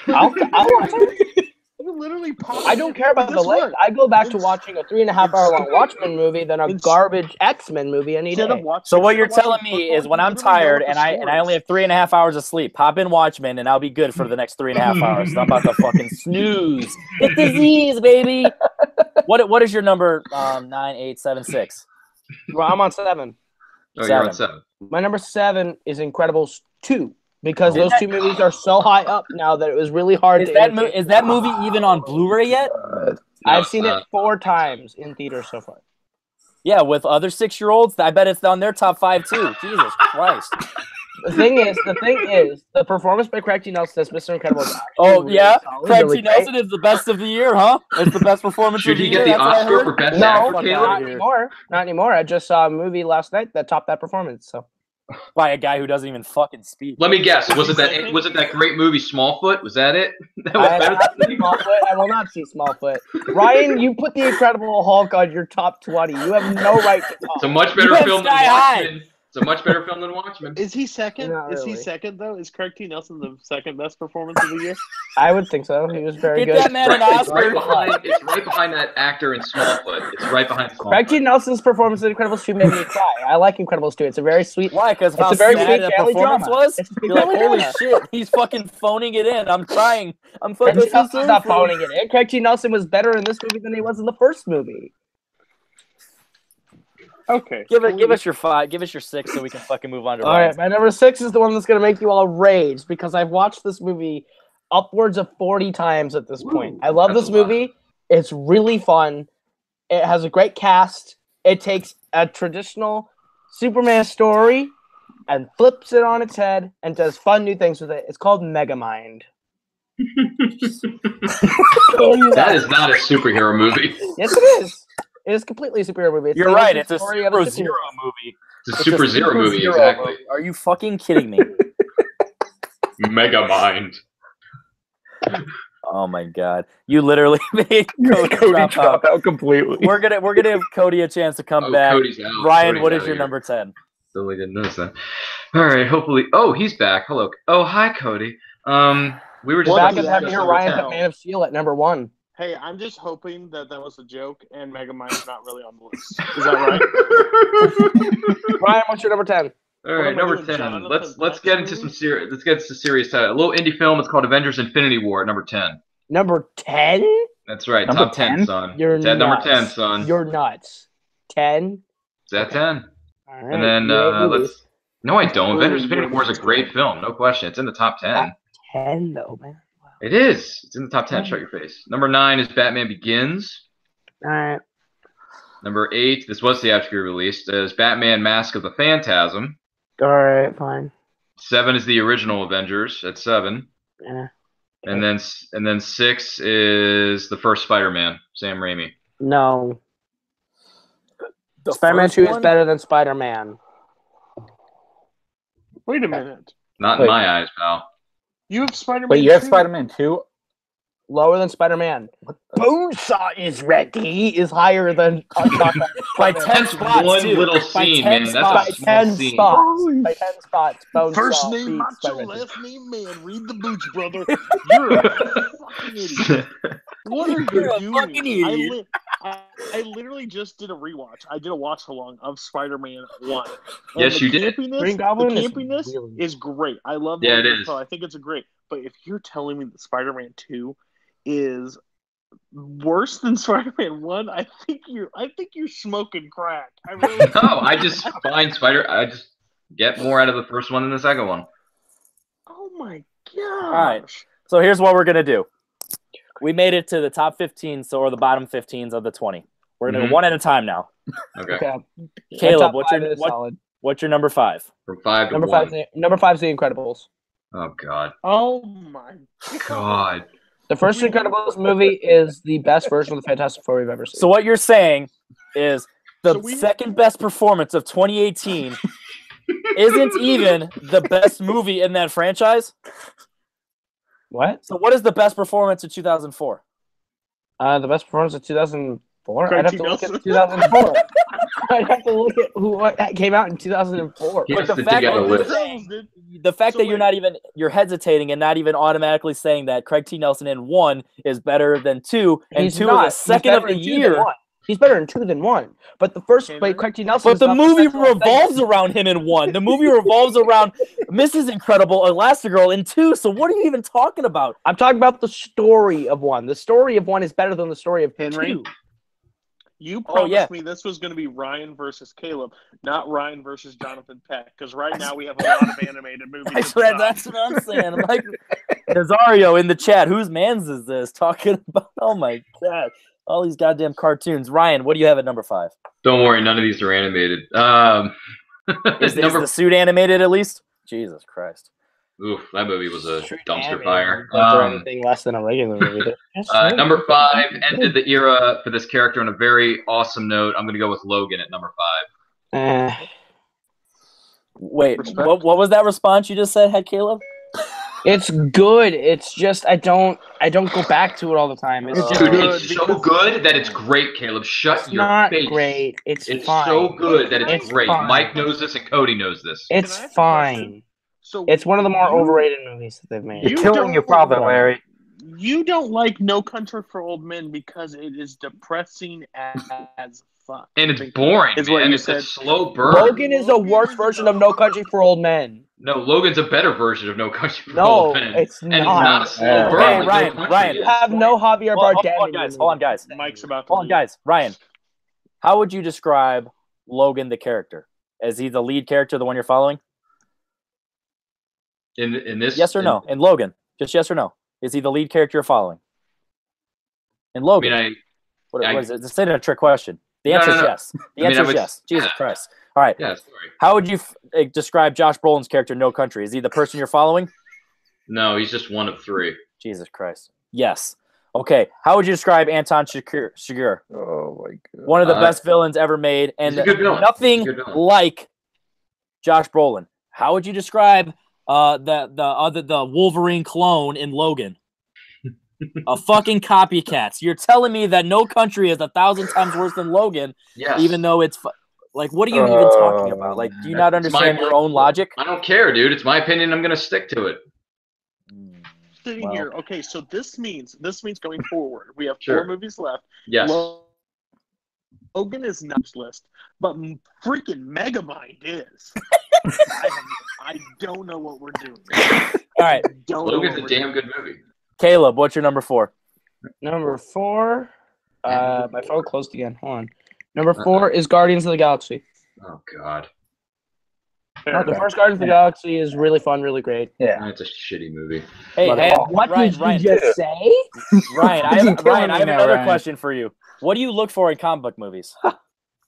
I'll watch it. You literally pause I don't care about the Guess length. what? I go back to watching a 3.5 hour long Watchmen movie than a It's- garbage X-Men movie any Instead of day. watching, So what you're instead of telling watching me football, is when you I'm literally know tired what and the I score only is. have 3.5 hours of sleep, pop in Watchmen and I'll be good for the next 3.5 hours. So I'm about to fucking snooze. Hit the Z's, baby. What is your number? 9, 8, 7, 6. Well, I'm on 7. Oh, you're on 7. My number 7 is Incredibles 2 because those two movies are so high up now that it was really hard Is to. that movie even on Blu-ray yet? No, I've it's seen not. it 4 times in theaters so far. Yeah, with other 6-year-olds. I bet it's on their top 5 too. Jesus Christ. The thing is, the performance by Craig T. Nelson as Mr. Incredible is actually Oh really yeah, solid, Craig really T. Nelson is the best of the year, huh? It's the best performance Should of the he year. get the That's what I Oscar heard. for Best No, Actor, fuck Caleb? outta not here. anymore. Not anymore. I just saw a movie last night that topped that performance. So By a guy who doesn't even fucking speak. Let me guess. Was it that great movie Smallfoot? Was that it? That was I have better not than seen Smallfoot. I will not see Smallfoot. Ryan, you put the Incredible Hulk on your top 20. You have no right to talk. It's a much You better went film than sky high. Watchmen. It's a much better film than Watchmen. Is he second? Not Is he really. second though? Is Craig T. Nelson the second best performance of the year? I would think so. He was very Get good. that man an It's Oscar. it's right behind that actor in Smallfoot. It's right behind Craig T. Smallfoot. Nelson's performance in Incredibles 2 made me cry. I like Incredibles 2. It's a very sweet. Why? Because It's how a very sad sweet that family performance drama. was? It's a sweet You're like, family holy drama. shit, he's fucking phoning it in. I'm crying. I'm Craig fucking T. Nelson's not for him. phoning it in. Craig T. Nelson was better in this movie than he was in the first movie. Okay. Give us your 5. Give us your 6 so we can fucking move on to All Ryan's. right, my number 6 is the one that's going to make you all rage because I've watched this movie upwards of 40 times at this point. I love that's this a lot. movie. It's really fun. It has a great cast. It takes a traditional Superman story and flips it on its head and does fun new things with it. It's called Megamind. That is not a superhero movie. Yes, it is. It is completely a superhero movie. It's You're the right. origin It's a story of a Super superhero. Zero movie. It's a Super Zero movie, Zero exactly. movie. Are you fucking kidding me? Megamind. Oh my god! You literally made Cody drop out. completely. We're gonna give Cody a chance to come Oh, back. Cody's out. Ryan, Cody's what out is of your here. number 10? Totally didn't notice that. All right, hopefully. Oh, he's back. Hello. Oh, hi, Cody. We were just Back about and to have discuss your number Ryan 10. at Man of Steel at number 1. Hey, I'm just hoping that was a joke and Megamind's not really on the list. Is that right? Ryan, what's your number 10? All right, What am I number doing, 10. Jonathan Let's Black's get into movie? some serious. Let's get to serious title. A little indie film. It's called Avengers: Infinity War. At number 10. Number 10? That's right. Number Top 10, 10? son. You're It's at number nuts. 10, son. You're nuts. 10? It's at 10. All right. And then you ain't movies. let's. No, I don't. Avengers: Infinity War is a great film. No question. It's in the top 10. 10 though, man. It is. It's in the top 10. Shut your face. Number 9 is Batman Begins. All right. Number 8, this was theatrically released, is Batman Mask of the Phantasm. All right, fine. 7 is the original Avengers at 7. Yeah. And then 6 is the first Spider-Man, Sam Raimi. No. The Spider-Man first 2 is one? better than Spider-Man. Wait a minute. Not Wait. in my eyes, pal. You have Spider-Man. Wait, you have 2? Spider-Man 2? Lower than Spider-Man. Bonesaw is ready is higher than By Spider-Man. 10 That's spots, one too. little By scene, 10 man. That's By a spots. small 10 scene. spots. By 10 spots. Bonesaw First name beats Macho, Spider-Man 2. last name Man. Read the boots, brother. You're a fucking idiot. What are You're you a doing? fucking idiot. I literally just did a rewatch. I did a watch along of Spider-Man 1. And Yes, the you did. campiness- Green Goblin the is campiness really- is great. I love Yeah, William it is. Dafoe. I think it's a great. But if you're telling me that Spider-Man 2 is worse than Spider-Man 1, I think you're smoking crack. I really No, I just get more out of the first one than the second one. Oh my gosh. right. So here's what we're gonna do. We made it to the top 15, or the bottom 15s of the 20. We're gonna Mhm. go one at a time now. Okay. Okay. Caleb, Top what's five your is solid. what's your number 5? From 5 to Number 1. five is The Incredibles. Oh, God. Oh my God. The first Incredibles movie is the best version of the Fantastic Four we've ever seen. So what you're saying is the So we- second best performance of 2018 isn't even the best movie in that franchise? What? So what is the best performance in 2004? The best performance of 2004? Craig I'd have T. to look Nelson. at 2004. I'd have to look at what came out in 2004. He has the to fact dig out a that- list. The fact So that you're wait. not even you're hesitating and not even automatically saying that Craig T. Nelson in 1 is better than 2 and He's 2 not. is the second He's of better the in 2 than year. 1. He's better in 2 than 1. But the first Henry? wait, Craig T. Nelson. But is the not movie central thing. revolves around him in 1. The movie revolves around Mrs. Incredible, Elastigirl in 2. So what are you even talking about? I'm talking about the story of 1. The story of 1 is better than the story of Henry? 2. You Oh, promised yeah. me this was going to be Ryan versus Caleb, not Ryan versus Jonathan Peck, because right now we have a lot of animated movies. at the top. That's what I'm saying. I'm like, Nazario in the chat. Whose man's is this? Talking about, oh my God, all these goddamn cartoons. Ryan, what do you have at number 5? Don't worry, none of these are animated. Is Number the suit animated at least? Jesus Christ. oof, that movie was a Street dumpster animated, fire. but they're anything less than a regular movie. Number 5 ended the era for this character on a very awesome note. I'm going to go with Logan at number 5. Wait, Respect. what was that response you just said, had Caleb? It's good. It's just I don't go back to it all the time. It's just Dude, good it's so good that it's great, Caleb. Shut it's your not face. great. It's It's fine. so good that it's It's great. fine. Mike knows this and Cody knows this. It's Can I ask a fine. question? So It's one of the more you- overrated movies that they've made. You You're killing don't your father, like- Larry. You don't like No Country for Old Men because it is depressing as fuck. And it's boring, Is what man. you It's said. a slow burn. Logan is a worse version of No Country for Old Men. No, Logan's a better version of No Country for No, Old Men. it's And it's not. not a slow burn. Hey, like Ryan, No Country Ryan, You is. have no Javier Hold Bardem. on, in your guys. movie. Hold on, guys. Mike's about to Hold on, leave. guys. Ryan, how would you describe Logan the character? Is he the lead character, the one you're following? In this, Yes or no? In Logan, just yes or no? Is he the lead character you're following? In I Logan, mean, what I- is it? This isn't a trick question. The No, answer no, is no. yes. The I mean, answer I is would- yes. Jesus Christ. All right. yeah, sorry. How would you describe Josh Brolin's character in No Country? Is he the person you're following? No, he's just one of 3. Jesus Christ. Yes. Okay. How would you describe Anton Chigurh? Oh my God. One of the Uh, best villains ever made, and he's a good villain. nothing He's a good villain. like Josh Brolin. How would you describe the Wolverine clone in Logan? A fucking copycat. So you're telling me that No Country is 1,000 times worse than Logan, Yes. even though it's like, what are you even talking about? Like, do you not It's my understand your own logic? I don't care, dude. It's my opinion. I'm going to stick to it. Sitting Well. here. Okay, so this means going forward. We have Sure. 4 movies left. Yes. Logan is not on this list, but freaking Megamind is. I don't know what we're doing. All right, Don't know Logan's what a we're damn doing. good movie. Caleb, what's your number 4? Number 4. My phone closed again. Hold on. Number 4 is Guardians of the Galaxy. Oh, God. The first Guardians of the Galaxy is really fun, really great. Yeah. It's a shitty movie. Hey, But- hey, What Ryan, did Ryan, you just say? Ryan, I You're have, killing Ryan, I me have now, another Ryan. question for you. What do you look for in comic book movies?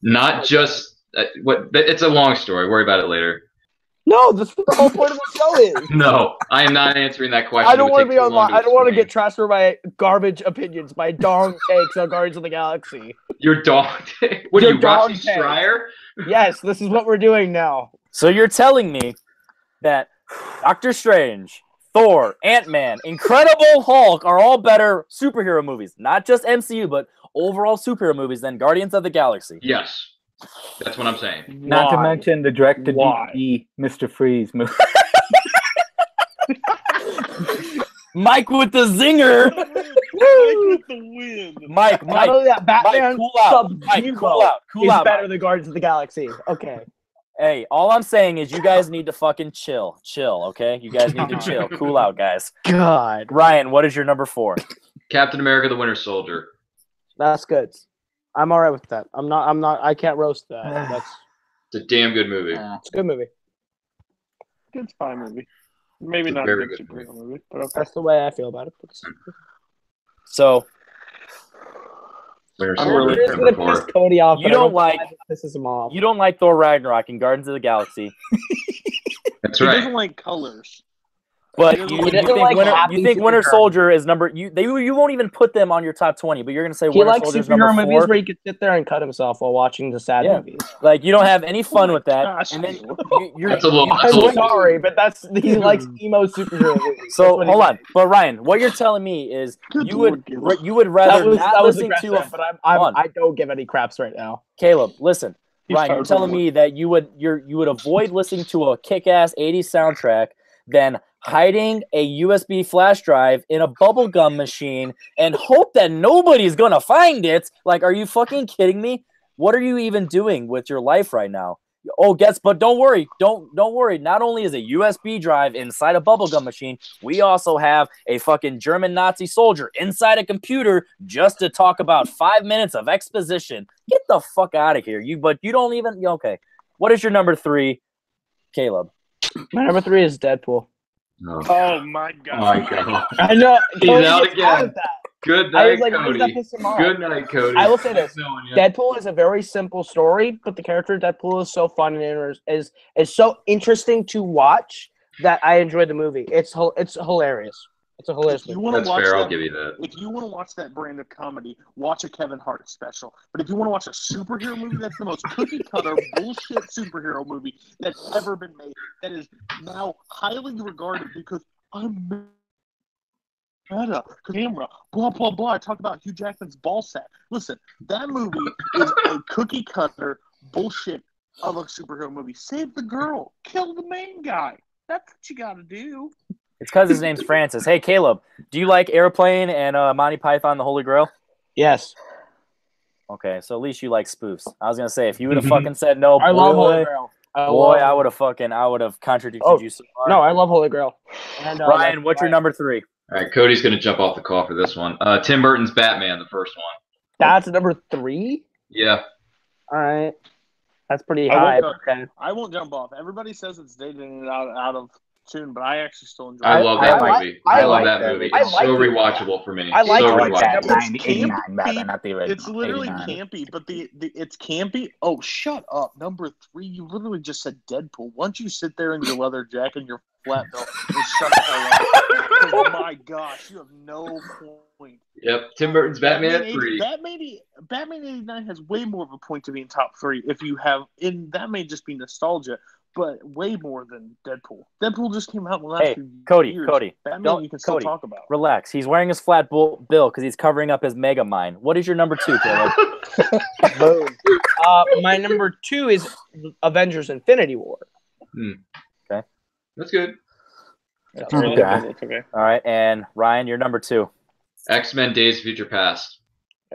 Not just what. It's a long story. Worry about it later. No, that's what the whole point of the show is. No, I am not answering that question. I don't It would want to take be too on. long I don't want to explain. get trashed for my garbage opinions, my dong takes on Guardians of the Galaxy. Your dog. What are Your you, dog Rusty tank. Stryer? Yes, this is what we're doing now. So you're telling me that Doctor Strange, Thor, Ant-Man, Incredible Hulk are all better superhero movies, not just MCU, but overall superhero movies than Guardians of the Galaxy? Yes, that's what I'm saying. Not to Why? mention the direct-to-DVD Why? Mr. Freeze movie. Mike with the zinger. With the wind. Mike, Not only that, Batman cool out. Mike, Sub-Zero cool out. Cool is out, better Mike. than Guardians of the Galaxy. Okay. Hey, all I'm saying is you guys need to fucking chill. Chill, okay? You guys need to chill. Cool out, guys. God, Ryan, what is your number 4? Captain America: The Winter Soldier. that's good. I'm all right with that. I'm not. I can't roast that. That's It's a damn good movie. it's a good movie. It's a fine movie. Maybe It's a not a very good good superhero movie, but okay. That's the way I feel about it. So Winter I'm Soldier. really It's gonna number piss 4. Cody off. You but I don't know like- that pisses him off. you don't like Thor Ragnarok and Guardians of the Galaxy. That's He right. doesn't like colors. But He you doesn't think like Winter, happy you think Winter superhero Soldier is number you won't even put them on your top 20, but you're gonna say He Winter likes Soldier's superhero number movies 4. where he could sit there and cut himself while watching the sad Yeah. movies. Like you don't have any fun my with that, gosh, and then Caleb. you're That's a little. That's a I'm little. sorry, but he likes emo superhero movies. That's so what he hold on. likes. But Ryan, what you're telling me is Good you Lord, would Caleb. rather not listen aggressive, to a but Hold on. I don't give any craps right now. Caleb. Listen, He's Ryan, you're tired telling from me that you would avoid listening to a kick-ass 80s soundtrack than hiding a USB flash drive in a bubblegum machine and hope that nobody's gonna find it. Like, are you fucking kidding me? What are you even doing with your life right now? Oh, but don't worry. Don't worry. Not only is a USB drive inside a bubblegum machine, we also have a fucking German Nazi soldier inside a computer just to talk about 5 minutes of exposition. Get the fuck out of here. But you don't even okay. What is your number 3, Caleb? My number 3 is Deadpool. Oh, Oh my god. my God. I know. He's Cody out gets again. mad at that. Good I night, was like, why does that Cody. piss him off? Good night, Cody. I will say this. Knowing you. Deadpool is a very simple story, but the character of Deadpool is so fun and is so interesting to watch that I enjoy the movie. It's hilarious. It's a hilarious If you movie. want to That's watch fair. that, I'll give you that. if you want to watch that brand of comedy, watch a Kevin Hart special. But if you want to watch a superhero movie, that's the most cookie cutter bullshit superhero movie that's ever been made. That is now highly regarded because I'm meta, camera, blah blah blah. I talk about Hugh Jackman's ball sack. Listen, that movie is a cookie cutter bullshit of a superhero movie. Save the girl, kill the main guy. That's what you got to do. It's because his name's Francis. Hey, Caleb, do you like Airplane and Monty Python, The Holy Grail? Yes. Okay, so at least you like spoofs. I was gonna say if you would have fucking said no, I love Holy Grail. I would have contradicted you so hard. No, I love Holy Grail. And, Ryan, what's your number 3? All right, Cody's going to jump off the call for this one. Tim Burton's Batman, the first one. That's number 3? Yeah. All right. That's pretty I high. won't Okay. I won't jump off. Everybody says it's dating it out of tune, but I actually still enjoy I it. love that like- movie. I I love like that that movie. movie. I It's like so it. rewatchable for me. I like so it. rewatchable. It's 89, camp- Batman, not the original. It's literally 89. campy, but it's campy. Oh, shut up. Number 3, you literally just said Deadpool. Once you sit there in your leather jacket and your flat belt and shut the hell up. 'Cause, my gosh, you have no point. Yep. Tim Burton's Batman 3. Batman 89 has way more of a point to be in top 3 if you have, and that may just be nostalgia, but way more than Deadpool. Deadpool just came out in the last Hey, few Cody, years. Cody, Batman you can still Cody. talk about. Relax. He's wearing his flat bill because he's covering up his mega mine. What is your number 2, Caleb? Boom. My number 2 is Avengers Infinity War. That's good. That's Okay. That's okay. All right, and Ryan, your number 2. X-Men Days of Future Past.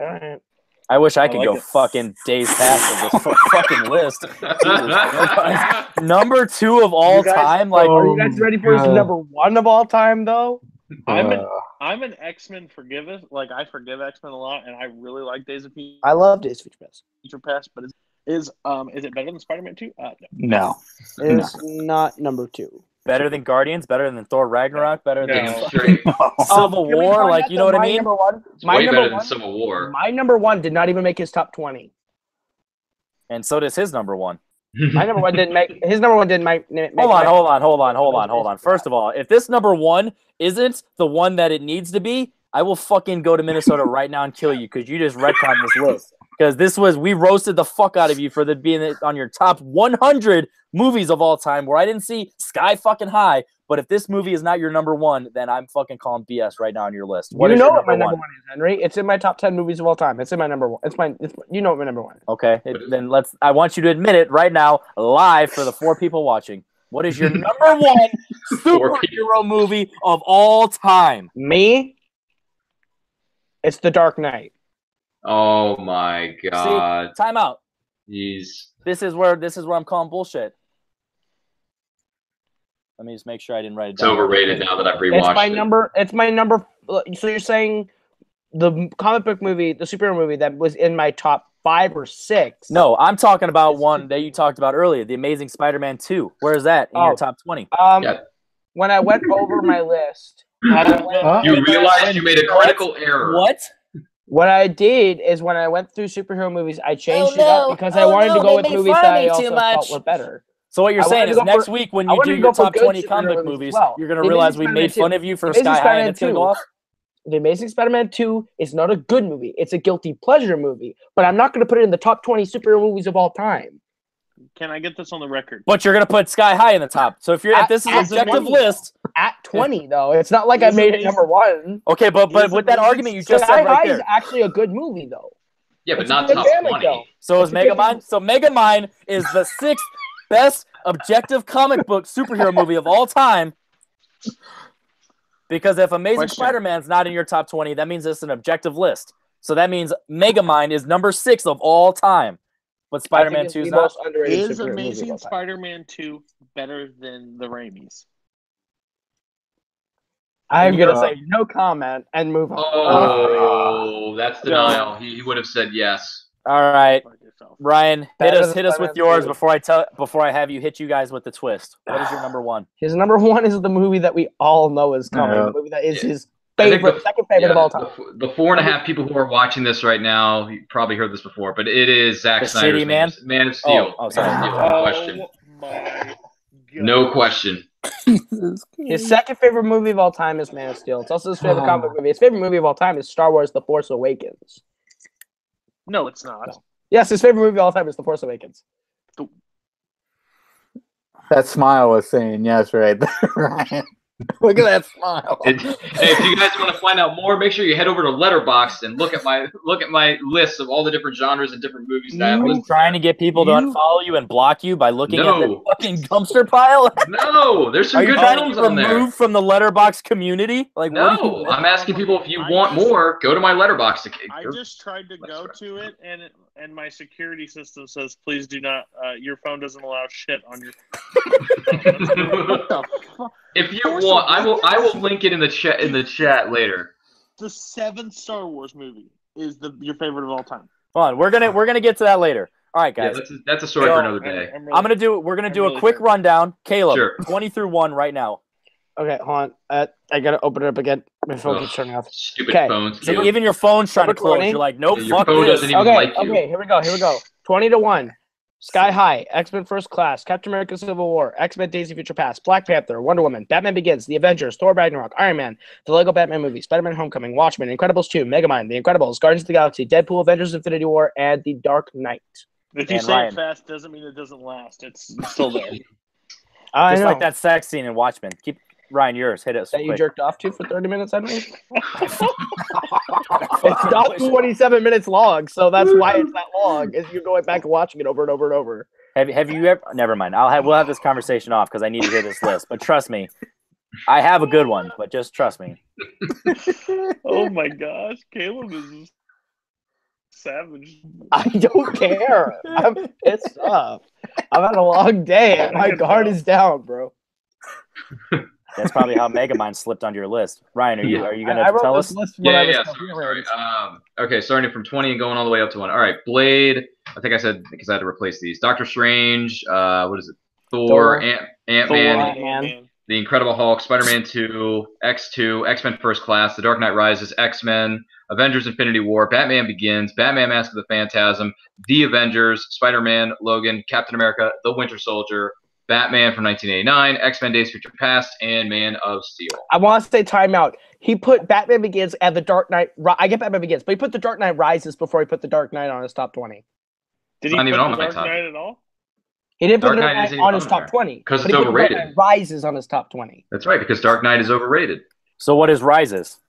All right. I wish I could like go it. fucking days past of this fucking list. Jesus. Number 2 of all You guys- time, like Are you guys ready for his God. number 1 of all time, though? I'm an X-Men forgiver. Like, I forgive X-Men a lot, and I really like Days of I love Days of Future Past. Future Past, but is it better than Spider-Man 2? No. No. It's not number 2. better than Guardians, better than Thor Ragnarok, better than Damn straight. Civil Can we War. point Like, out you know that what I my mean? Number one, It's my way number better than one, Civil War. my number 1 did not even make his top 20. And so does his number 1. My number 1 didn't make his number 1 didn't make. Hold on. First of all, if this number 1 isn't the one that it needs to be, I will fucking go to Minnesota right now and kill you because you just retconned this list. Because we roasted the fuck out of you for being on your top 100 movies of all time, where I didn't see Sky fucking High. But if this movie is not your number 1, then I'm fucking calling BS right now on your list. What You is know your what my number number 1? 1 is, Henry. It's in my top 10 movies of all time. It's in my number 1. You know what my number 1 is. Okay, then I want you to admit it right now, live for the 4 people watching. What is your number 1 superhero movie of all time? Me? It's The Dark Knight. Oh my god. See, time out. Jeez. This is where I'm calling bullshit. Let me just make sure I didn't write it It's down. overrated now that I've rewatched It's my number. So you're saying the comic book movie, the superhero movie that was in my top 5 or 6? No, I'm talking about one that you talked about earlier, The Amazing Spider-Man 2. Where is that in your top 20? Yeah. When I went over my list, You realized you made a critical error. What? what I did is when I went through superhero movies, I changed it up because I wanted to go with movies that I also felt were better. So what you're I saying wanted is to go next for- week when I you wanted do to your go for top good 20 superhero comic movies movies, as well. you're going to The realize Amazing we made Spider-Man fun of you for The Amazing Sky High and Spider-Man it's going to 2. go off? The Amazing Spider-Man 2 is not a good movie. It's a guilty pleasure movie. But I'm not going to put it in the top 20 superhero movies of all time. Can I get this on the record? But you're going to put Sky High in the top. So if this is an As a objective movie. list, At 20, though. It's not like I Is made it Amazing- number one. okay, but Is with that Amazing argument you just Sky said right High is there. actually a good movie, though. Yeah, but It's a not good top dynamic, 20. though. So It's is a good Megamind? So Megamind is the 6th best objective comic book superhero movie of all time. Because if Amazing Question. Spider-Man's not in your top 20, that means it's an objective list. So that means Megamind is number 6 of all time. But Spider-Man 2 is not. most underrated Is superhero movie of Amazing all time. Spider-Man 2 better than the Raimis? I'm going to Yeah. say no comment and move on. Oh, that's denial. He would have said yes. All right, Fuck yourself. Ryan, Better hit than us with Spider-Man yours 2. before I have you hit you guys with the twist. What is your number one? His number one is the movie that we all know is coming. Yeah. The movie that is Yeah. his I think favorite, second favorite of all time. The 4.5 people who are watching this right now, you probably heard this before, but it is Zack The Snyder's City Man? Man of Steel. Oh, sorry. Man of Steel, no question. my God. No question. His second favorite movie of all time is Man of Steel. It's also his favorite comic movie. His favorite movie of all time is Star Wars: The Force Awakens. No, it's not. No. Yes, his favorite movie of all time is The Force Awakens. That smile was saying yes right there, Ryan. Look at that smile. Hey, if you guys want to find out more, make sure you head over to Letterboxd and look at my list of all the different genres and different movies that I have Are you listed. trying to get people to unfollow you and block you by looking at the No. fucking dumpster pile? No, there's some Are you good trying to films get on there. removed from the letterbox community? Like, what are No, you I'm asking people if you I want just- more, go to my Letterboxd account. I just tried to go to it, and my security system says, "Please do not. Your phone doesn't allow shit on your." What the fuck? If you Force want, I will Awakens? link it in the chat later. The 7th Star Wars movie is your favorite of all time. Hold on, we're gonna get to that later. All right, Yeah, guys. that's a story for another day. We're gonna do a really quick sorry. rundown. Caleb, Sure. 20 through 1 right now. Okay, hold on. I gotta open it up again. My phone Ugh, keeps turning off. Stupid Okay. phones. So Caleb. even your phone's trying to Number close. 20? You're like, nope, Yeah, your fuck phone this. doesn't even Okay, like you. okay, here we go. 20-1. Sky High, X-Men First Class, Captain America Civil War, X-Men Days of Future Past, Black Panther, Wonder Woman, Batman Begins, The Avengers, Thor Ragnarok, Iron Man, the Lego Batman movie, Spider-Man Homecoming, Watchmen, Incredibles 2, Megamind, The Incredibles, Guardians of the Galaxy, Deadpool, Avengers Infinity War, and The Dark Knight. If you And say Ryan. it fast, doesn't mean it doesn't last. It's still there. I Just know. like that sex scene in Watchmen. Keep Ryan, yours. Hit us. That you quick. jerked off to for 30 minutes, Henry? It's not 27 minutes long, so that's why it's that long. Is you're going back and watching it over and over and over. Have you ever? Never mind. We'll have this conversation off because I need to hear this list. But trust me, I have a good one. But just trust me. Oh my gosh, Caleb is savage. I don't care. I'm pissed off. I've had a long day and my guard is down, bro. That's probably how Megamind slipped onto your list. Ryan, are you I gonna wrote tell this us? list when I was Sorry. Okay, starting from 20 and going all the way up to 1. All right, Blade. I think I said because I had to replace these. Doctor Strange. What is it? Thor. Ant-Man. Ant-Man. The Incredible Hulk. Spider-Man 2. X2. X-Men First Class. The Dark Knight Rises. X-Men. Avengers Infinity War. Batman Begins. Batman Mask of the Phantasm. The Avengers. Spider-Man. Logan. Captain America. The Winter Soldier. Batman from 1989, X-Men Days of Future Past, and Man of Steel. I want to say timeout. He put Batman Begins and The Dark Knight. I get Batman Begins, but he put The Dark Knight Rises before he put The Dark Knight on his top 20. Did It's he not put even on the my Dark top. Knight at all? He didn't put Dark The Knight Dark Knight isn't on even his on top there. 20. 'Cause but it's he put The Dark overrated. Knight Rises on his top 20. That's right, because Dark Knight is overrated. So what is Rises?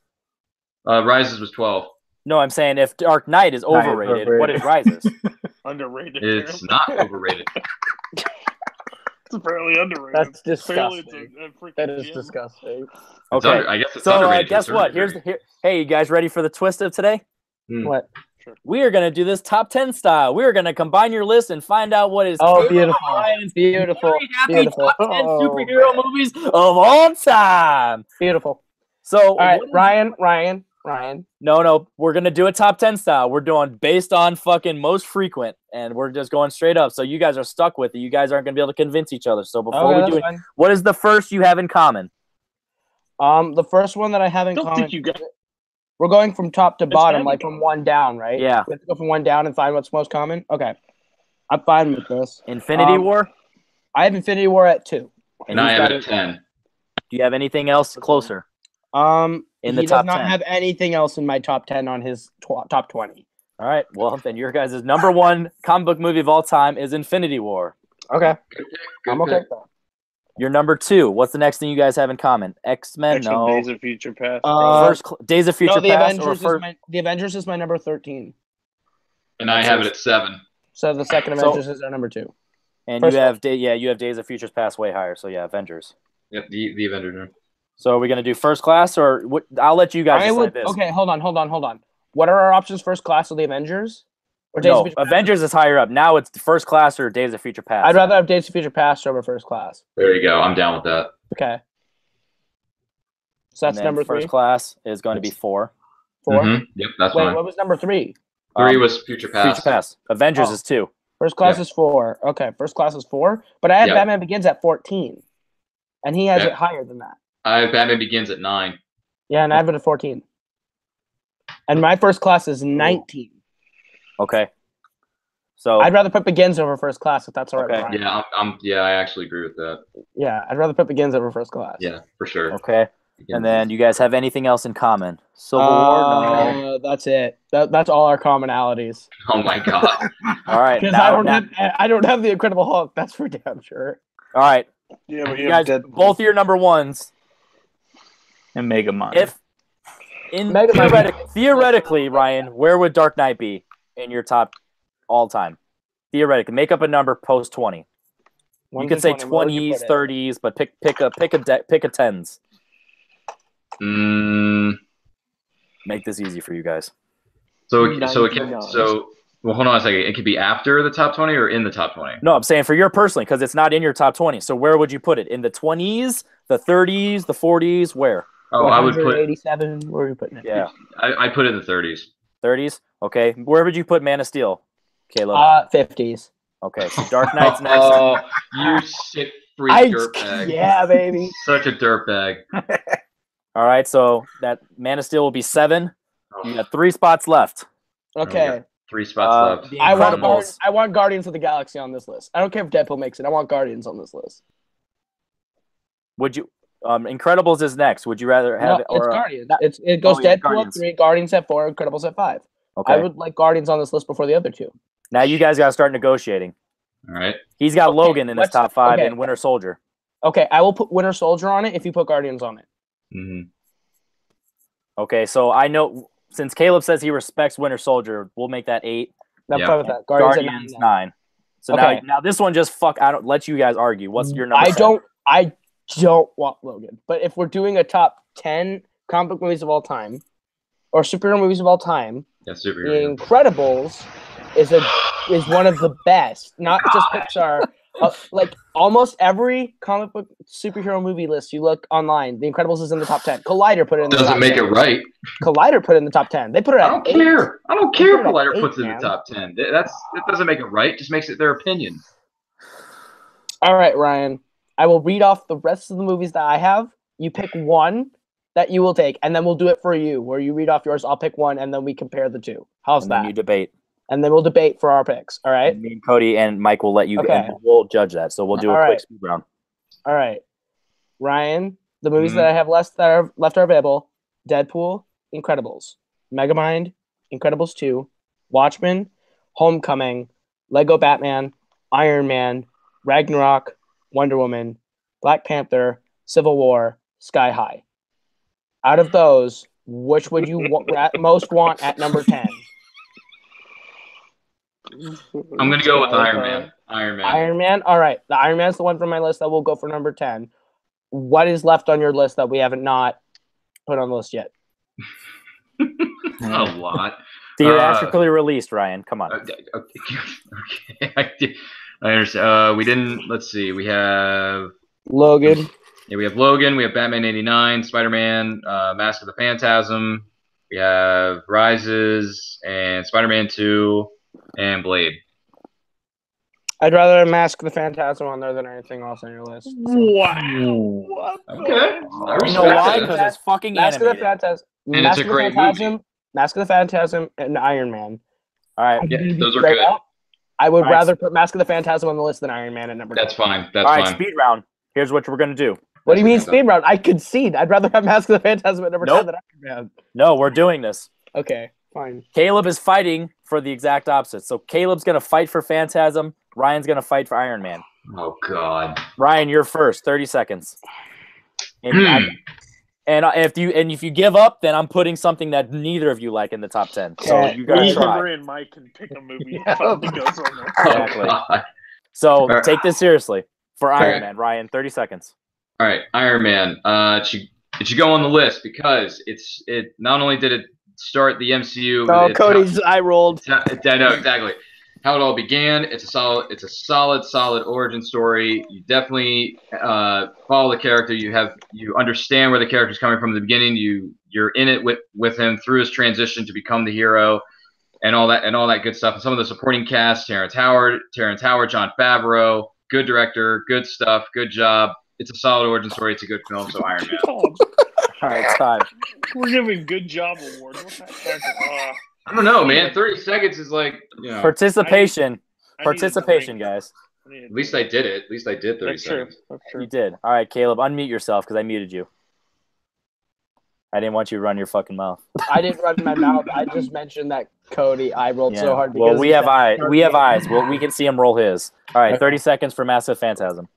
Rises was 12. No, I'm saying if Dark Knight is Knight is overrated, overrated. what is Rises? Underrated. It's apparently. not overrated. It's apparently underrated. That's Apparently disgusting. it's a freaking That is gem. disgusting. It's Okay. I guess it's So underrated. to a guess certain what? degree. Hey, you guys ready for the twist of today? What? We are gonna do this top 10 style. We are gonna combine your list and find out what is Oh, Caleb beautiful. Ryan's Beautiful. very happy Beautiful. top 10 Oh, superhero movies of all time. Beautiful. So All right, what is- Ryan. No, we're gonna do a top 10 style. We're doing based on fucking most frequent, and we're just going straight up. So you guys are stuck with it. You guys aren't gonna be able to convince each other. So before Okay, we that's do it, fine. what is the first you have in common? The first one that I have in Don't common. think you got. We're going from top to It's bottom, gotta like be from one down, right? Yeah. We have to go from one down and find what's most common. Okay, I'm fine with this. Infinity Um, War? I have Infinity War at 2. And I who's have got it at 10. Do you have anything else closer? In the He top does not 10. have anything else in my top 10 on his top 20. All right. Well, then your guys' number one comic book movie of all time is Infinity War. Okay. Good I'm okay pick. with that. Your number 2. What's the next thing you guys have in common? X-Men? X-Men No. Days of Future Past. Days of Future No, the Past? Avengers, the Avengers is my number 13. And I have it at 7. So the second So- Avengers is our number 2. And First you have you have Days of Futures Past way higher. So yeah, Avengers. Yep, the Avengers. So are we gonna do first class or what? I'll let you guys decide this. Okay, hold on. What are our options? First class or the Avengers? Or Days of No, Future Past? Avengers is higher up. Now it's first class or Days of Future Past. I'd rather have Days of Future Past over First Class. There you go. I'm down with that. Okay. So And that's then number 3. First class is going to be 4. 4. Mhm. Yep, that's Wait, fine. what was number 3? 3 was Future Past. Future Past. Avengers Oh. is 2. First Class Yeah. is 4. Okay, First Class is 4. But I have Yeah. Batman Begins at 14. And he has Yeah. it higher than that. I have Batman Begins at 9. Yeah, and I have it at 14. And my First Class is 19. Okay. So I'd rather put Begins over First Class if that's all right. Okay. with Ryan. Yeah, I actually agree with that. Yeah, I'd rather put Begins over First Class. Yeah, for sure. okay. And then you guys have anything else in common? Civil War? No. That's it. That's all our commonalities. Oh my god. All right. Because now- I don't have the Incredible Hulk. That's for damn sure. all right. Yeah, but You guys, both of your number ones. And Mega Man. If theoretically, Ryan, where would Dark Knight be in your top all time? Theoretically, make up a number post 20. You could say 20s, 30s, but pick a tens. Make this easy for you guys. Well, hold on a second. It could be after the top 20 or in the top 20? No, I'm saying for your personally, because it's not in your top 20. So where would you put it? In the 20s, the 30s, the 40s? Where? Oh, I would put 87. Where are you putting it? Yeah. I put it in the 30s. 30s? Okay. Where would you put Man of Steel, Caleb? 50s. Okay, so Dark Knight's next. Oh, you sick freak dirtbag. Yeah, baby. Such a dirtbag. All right, so that Man of Steel will be 7. You got 3 spots left. Okay. 3 spots left. The I Incredibles. want Guardians of the Galaxy on this list. I don't care if Deadpool makes it. I want Guardians on this list. Would you? Incredibles is next. Would you rather have it? It's Or, Guardians. It goes yeah, Deadpool Guardians. at 3, Guardians at 4, Incredibles at 5. okay. I would like Guardians on this list before the other 2. Now you guys got to start negotiating. All right. He's got Okay, Logan in his let's- top 5 okay. and Winter Soldier. Okay, I will put Winter Soldier on it if you put Guardians on it. Mm-hmm. Okay, so I know since Caleb says he respects Winter Soldier, we'll make that 8. I'm Yeah. fine with that. Guardians at 9. So Okay. now this one just I don't let you guys argue. What's your number? I 7? don't want Logan. But if we're doing a top 10 comic book movies of all time or superhero movies of all time, Yeah, The superhero. Incredibles is one of the best. Not just Pixar. Like almost every comic book superhero movie list you look online, The Incredibles is in the top 10. Collider put it in the top Doesn't make 10. it right. Collider put it in the top 10. They put it I at don't 8. care. I don't care if put it at Collider puts it in eight, the top 10. It doesn't make it right. Just makes it their opinion. All right, Ryan. I will read off the rest of the movies that I have. You pick one that you will take, and then we'll do it for you, where you read off yours, I'll pick one, and then we compare the two. How's And that? then you debate. And then we'll debate for our picks. All right? And me and Cody and Mike will let you Okay. and we'll judge that. So we'll do a All quick right. speed round. All right. Ryan, the movies Mhm. that I have left are available: Deadpool, Incredibles, Megamind, Incredibles 2, Watchmen, Homecoming, Lego Batman, Iron Man, Ragnarok, Wonder Woman, Black Panther, Civil War, Sky High. Out of those, which would you most want at number 10? I'm gonna go with Iron Man. Iron Man. Iron Man? All right. The Iron Man's the one from my list that will go for number 10. What is left on your list that we haven't not put on the list yet? A lot. Theatrically released, Ryan. Come on. Okay. I understand. We didn't. Let's see. We have. Logan. Yeah, we have Logan. We have Batman '89, Spider-Man, Mask of the Phantasm. We have Rises and Spider-Man 2 and Blade. I'd rather Mask the Phantasm on there than anything else on your list. Wow. Okay. I You know respect why? it. Because it's fucking Mask of the animated. Phantasm. And Mask it's a of the great Phantasm, movie. Mask of the Phantasm, and Iron Man. All right. Yeah, those are Right good. now, I would All right. rather put Mask of the Phantasm on the list than Iron Man at number 10. That's fine. That's All right, fine. speed round. Here's what we're gonna do. What do you mean Mask of the speed round? I concede. I'd rather have Mask of the Phantasm at number 10 than Iron Man. No, we're doing this. Okay, fine. Caleb is fighting for the exact opposite. So Caleb's gonna fight for Phantasm. Ryan's gonna fight for Iron Man. Oh God. Ryan, you're first. 30 seconds. And if you give up, then I'm putting something that neither of you like in the top 10. So Yeah. you gotta Me, try. Henry, and Mike can pick a movie if something goes on there. Exactly. Oh, God. So take this seriously for Iron Okay. Man. Ryan, 30 seconds. All right, Iron Man. It should go on the list because it not only did it start the MCU. Oh, it's Cody's eye rolled. I know exactly how it all began. It's a solid origin story. You definitely follow the character. You understand where the character's coming from in the beginning. You're in it with him through his transition to become the hero, and all that good stuff. And some of the supporting cast: Terrence Howard, John Favreau. Good director, good stuff, good job. It's a solid origin story. It's a good film. So Iron Man. All right, it's time. We're giving good job awards. What the heck? I don't know, man. 30 seconds is like, Participation. I need a Participation, drink. guys. At least I did it. At least I did 30 That's true. seconds. That's true. You did. All right, Caleb, unmute yourself because I muted you. I didn't want you to run your fucking mouth. I didn't run my mouth. I just mentioned that Cody eye rolled so hard. Well, because we he have said eyes. Iron We have Man. eyes. Well, we can see him roll his. All right, 30 seconds for Massive Phantasm.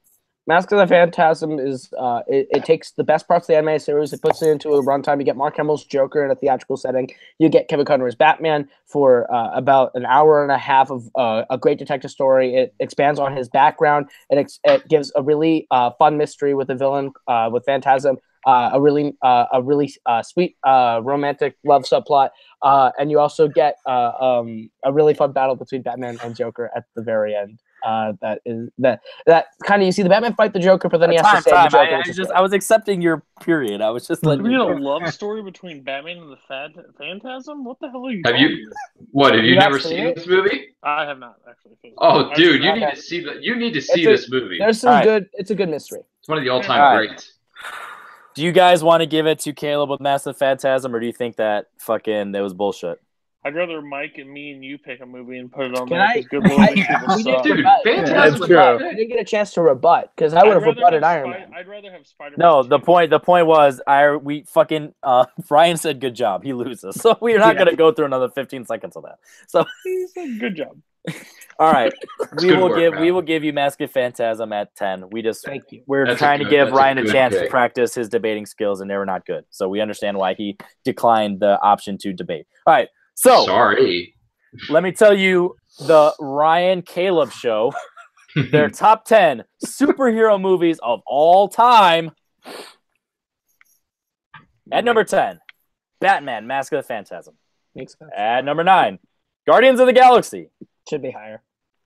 Mask of the Phantasm is it takes the best parts of the anime series, it puts it into a runtime. You get Mark Hamill's Joker in a theatrical setting. You get Kevin Conroy's Batman for about an hour and a half of a great detective story. It expands on his background. It gives a really fun mystery with the villain with Phantasm. A really sweet romantic love subplot, and you also get a really fun battle between Batman and Joker at the very end. That kind of, you see the Batman fight the Joker, but then he has to save the Joker. I was accepting your period. I was just letting We you had a go. love story between Batman and the Phantasm? What the hell are you Have talking you? What have you You never not seen seen it? this movie? I have not actually. Oh, dude, you not need that- to see that. You need to see It's a- this movie. There's some All right. good. It's a good mystery. It's one of the all-time All right. greats. Do you guys want to give it to Caleb with Massive Phantasm, or do you think that was bullshit? I'd rather Mike and me and you pick a movie and put it on Can there. I- 'cause good Lord, these people we suck. didn't Dude, rebut. Phantasm That's was true. not I good. didn't get a chance to rebut because I would have I'd rather rebutted have Iron Man. I'd rather have Spider-Man. No, 2. the point was we fucking Ryan said good job. He loses, so we're not Yeah. gonna go through another 15 seconds of that. So He said good job. all right, we good will work, give man. you Mask of Phantasm at 10. Thank you. We're That's a trying to good- give that's a Ryan a good chance to pick. practice his debating skills, and they were not good. So we understand why he declined the option to debate. All right, so Sorry. let me tell you the Ryan Caleb show. Their top 10 superhero movies of all time. At number 10, Batman, Mask of the Phantasm. Makes sense. At number 9, Guardians of the Galaxy. Should be higher.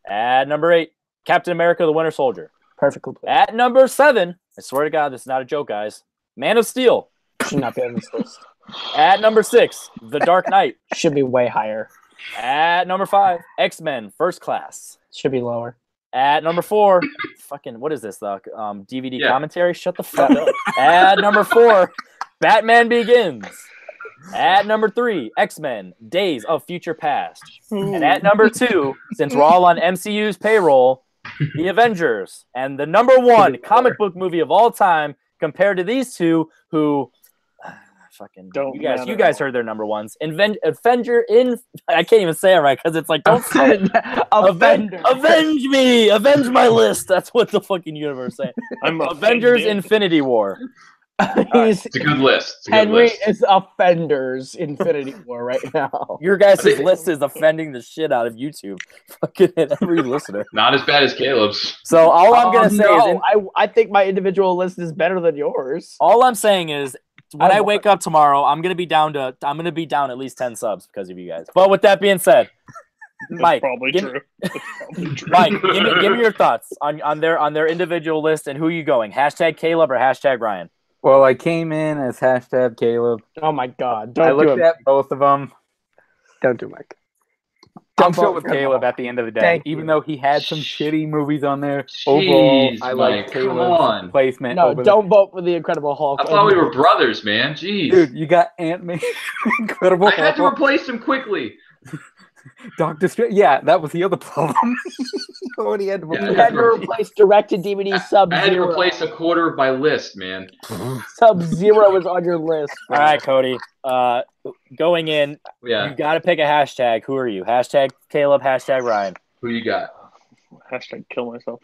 At number 8, Captain America, the Winter Soldier. Perfectly placed. At number 7, I swear to God, this is not a joke, guys, Man of Steel. Should not be on this list. At number 6, The Dark Knight. Should be way higher. At number 5, X-Men, First Class. Should be lower. At number 4, fucking, what is this, the DVD Yeah. commentary? Shut the fuck up. At number 4, Batman Begins. At number 3, X-Men, Days of Future Past. And at number 2, since we're all on MCU's payroll, The Avengers. And the number 1 comic book movie of all time compared to these two who... Fucking Don't you guys matter. heard their number ones. I can't even say it right because it's like don't say it. Offender. Avenge me! Avenge my list! That's what the fucking universe is saying. I'm Avengers offended. Infinity War. He's It's a good list. It's a good Henry list. is Offenders Infinity War right now. Your guys' list is offending the shit out of YouTube. Fucking every listener. Not as bad as Caleb's. So all I'm gonna say is I think my individual list is better than yours. all I'm saying is when I I want- wake up tomorrow, I'm gonna be down at least 10 subs because of you guys. But with that being said, That's Mike, probably give true. That's probably true. Mike, give me your thoughts on their individual list and who you going. Hashtag Caleb or hashtag Ryan. Well, I came in as hashtag Caleb. Oh my God! I Don't do looked it. at both of them. Don't do Mike. I'm Don't still vote with for Caleb him. at the end of the day. Thank Even you. though he had some shitty movies on there, overall, Jeez, I like Mike, come Caleb's on. placement. No, over don't vote for the Incredible Hulk. I thought we were brothers, man. Jeez. Dude, you got Ant-Man, Incredible I had to Hulk. replace him quickly. Doctor Strange. Yeah, that was the other problem. Already had to Yeah, You had to replace direct-to-DVD Sub-Zero. I had to replace a quarter of my list, man. Sub-Zero is on your list. All right, Cody. Going in, Yeah. you got to pick a hashtag. Who are you? Hashtag Caleb, hashtag Ryan. Who you got? Hashtag kill myself.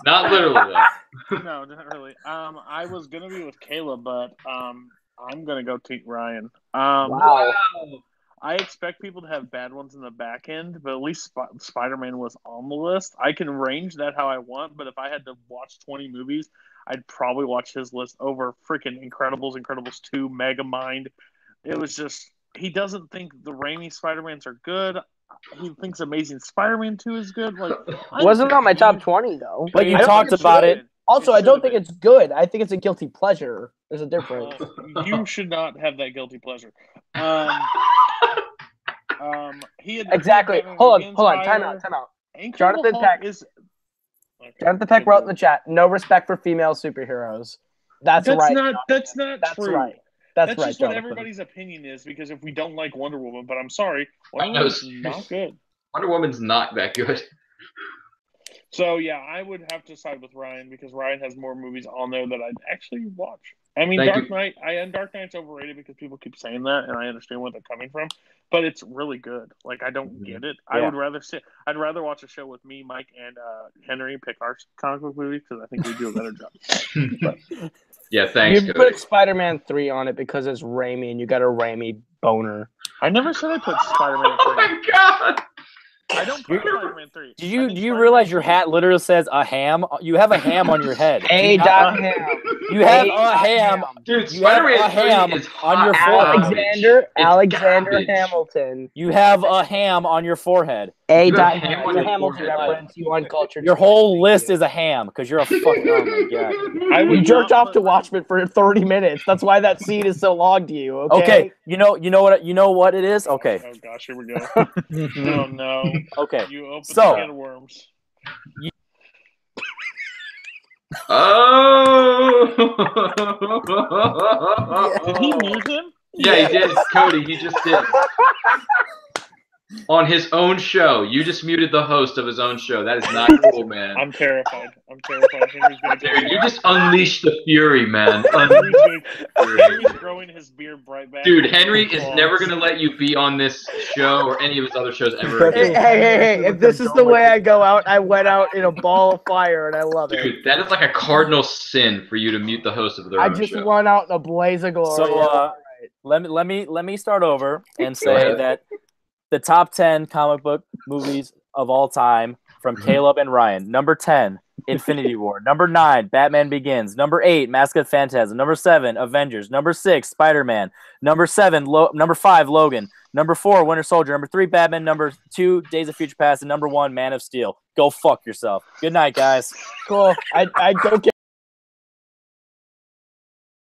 Not literally, though. No, not really. I was gonna be with Caleb, but I'm gonna go Team Ryan. Wow. I expect people to have bad ones in the back end, but at least Spider-Man was on the list. I can range that how I want, but if I had to watch 20 movies, I'd probably watch his list over freaking Incredibles, Incredibles 2, Megamind. It was just, he doesn't think the Raimi Spider-Mans are good. He thinks Amazing Spider-Man 2 is good. Like, Wasn't on my top 20 though. But you I don't talked think about should've it. been. Also, It I don't should've think it's good. I think it's a guilty pleasure. There's a difference. Well, you should not have that guilty pleasure. He had Exactly. Batman Hold Begins on. Time higher. out. Incredible Jonathan Hulk Peck. is. Jonathan Peck wrote in the chat, no respect for female superheroes. That's right. That's not That's true. right. That's right, just what Jonathan. everybody's opinion is, because if we don't like Wonder Woman, but I'm sorry, I Wonder know. Woman's not good. Wonder Woman's not that good. So yeah, I would have to side with Ryan because Ryan has more movies on there that I'd actually watch. I mean, Thank Dark Knight's overrated because people keep saying that, and I understand where they're coming from, but it's really good. Like, I don't get it. Yeah. I'd rather watch a show with me, Mike, and Henry pick our comic book movie because I think we do a better job. Yeah, thanks, You Cody. put Spider-Man 3 on it because it's Raimi and you got a Raimi boner. I never said I put Spider-Man 3. Oh my god! I don't put Spider-Man 3. Do you realize your hat literally says a ham? You have a ham on your head. A. Dot Ham. You have A. a ham. Dude, You have Spider-Man a ham 3 is on your hot forehead. Alexander garbage. Hamilton. You have a ham on your forehead. A. You have Dot ham Ham. on It's a your Hamilton forehead. reference. You uncultured. Your whole list is a ham because you're a fucking. Oh my god. I would You jerked not off put- to Watchmen for 30 minutes. That's why that scene is so long to you. Okay. Okay, you know what it is. Okay, Oh gosh, here we go. Oh no. okay. You opened So- the can of worms. Oh! Did he mute him? Yeah, he did. Cody, he just did. On his own show. You just muted the host of his own show. That is not cool, man. I'm terrified. Henry's gonna Dude, you just unleashed the fury, man. Henry's growing his beard right back. Dude, Henry is never going to let you be on this show or any of his other shows ever Hey, again. hey, if this is the way I go out, I went out in a ball of fire and I love it. Dude, that is like a cardinal sin for you to mute the host of their I own just show. went out in a blaze of glory. So let me start over and say ahead. that the top 10 comic book movies of all time from Caleb and Ryan. Number 10, Infinity War. Number 9, Batman Begins. Number 8, Mask of Phantasm. Number 7, Avengers. Number 6, Spider-Man. Number 5, Logan. Number 4, Winter Soldier. Number 3, Batman. Number 2, Days of Future Past. And number 1, Man of Steel. Go fuck yourself. Good night, guys. Cool. I don't get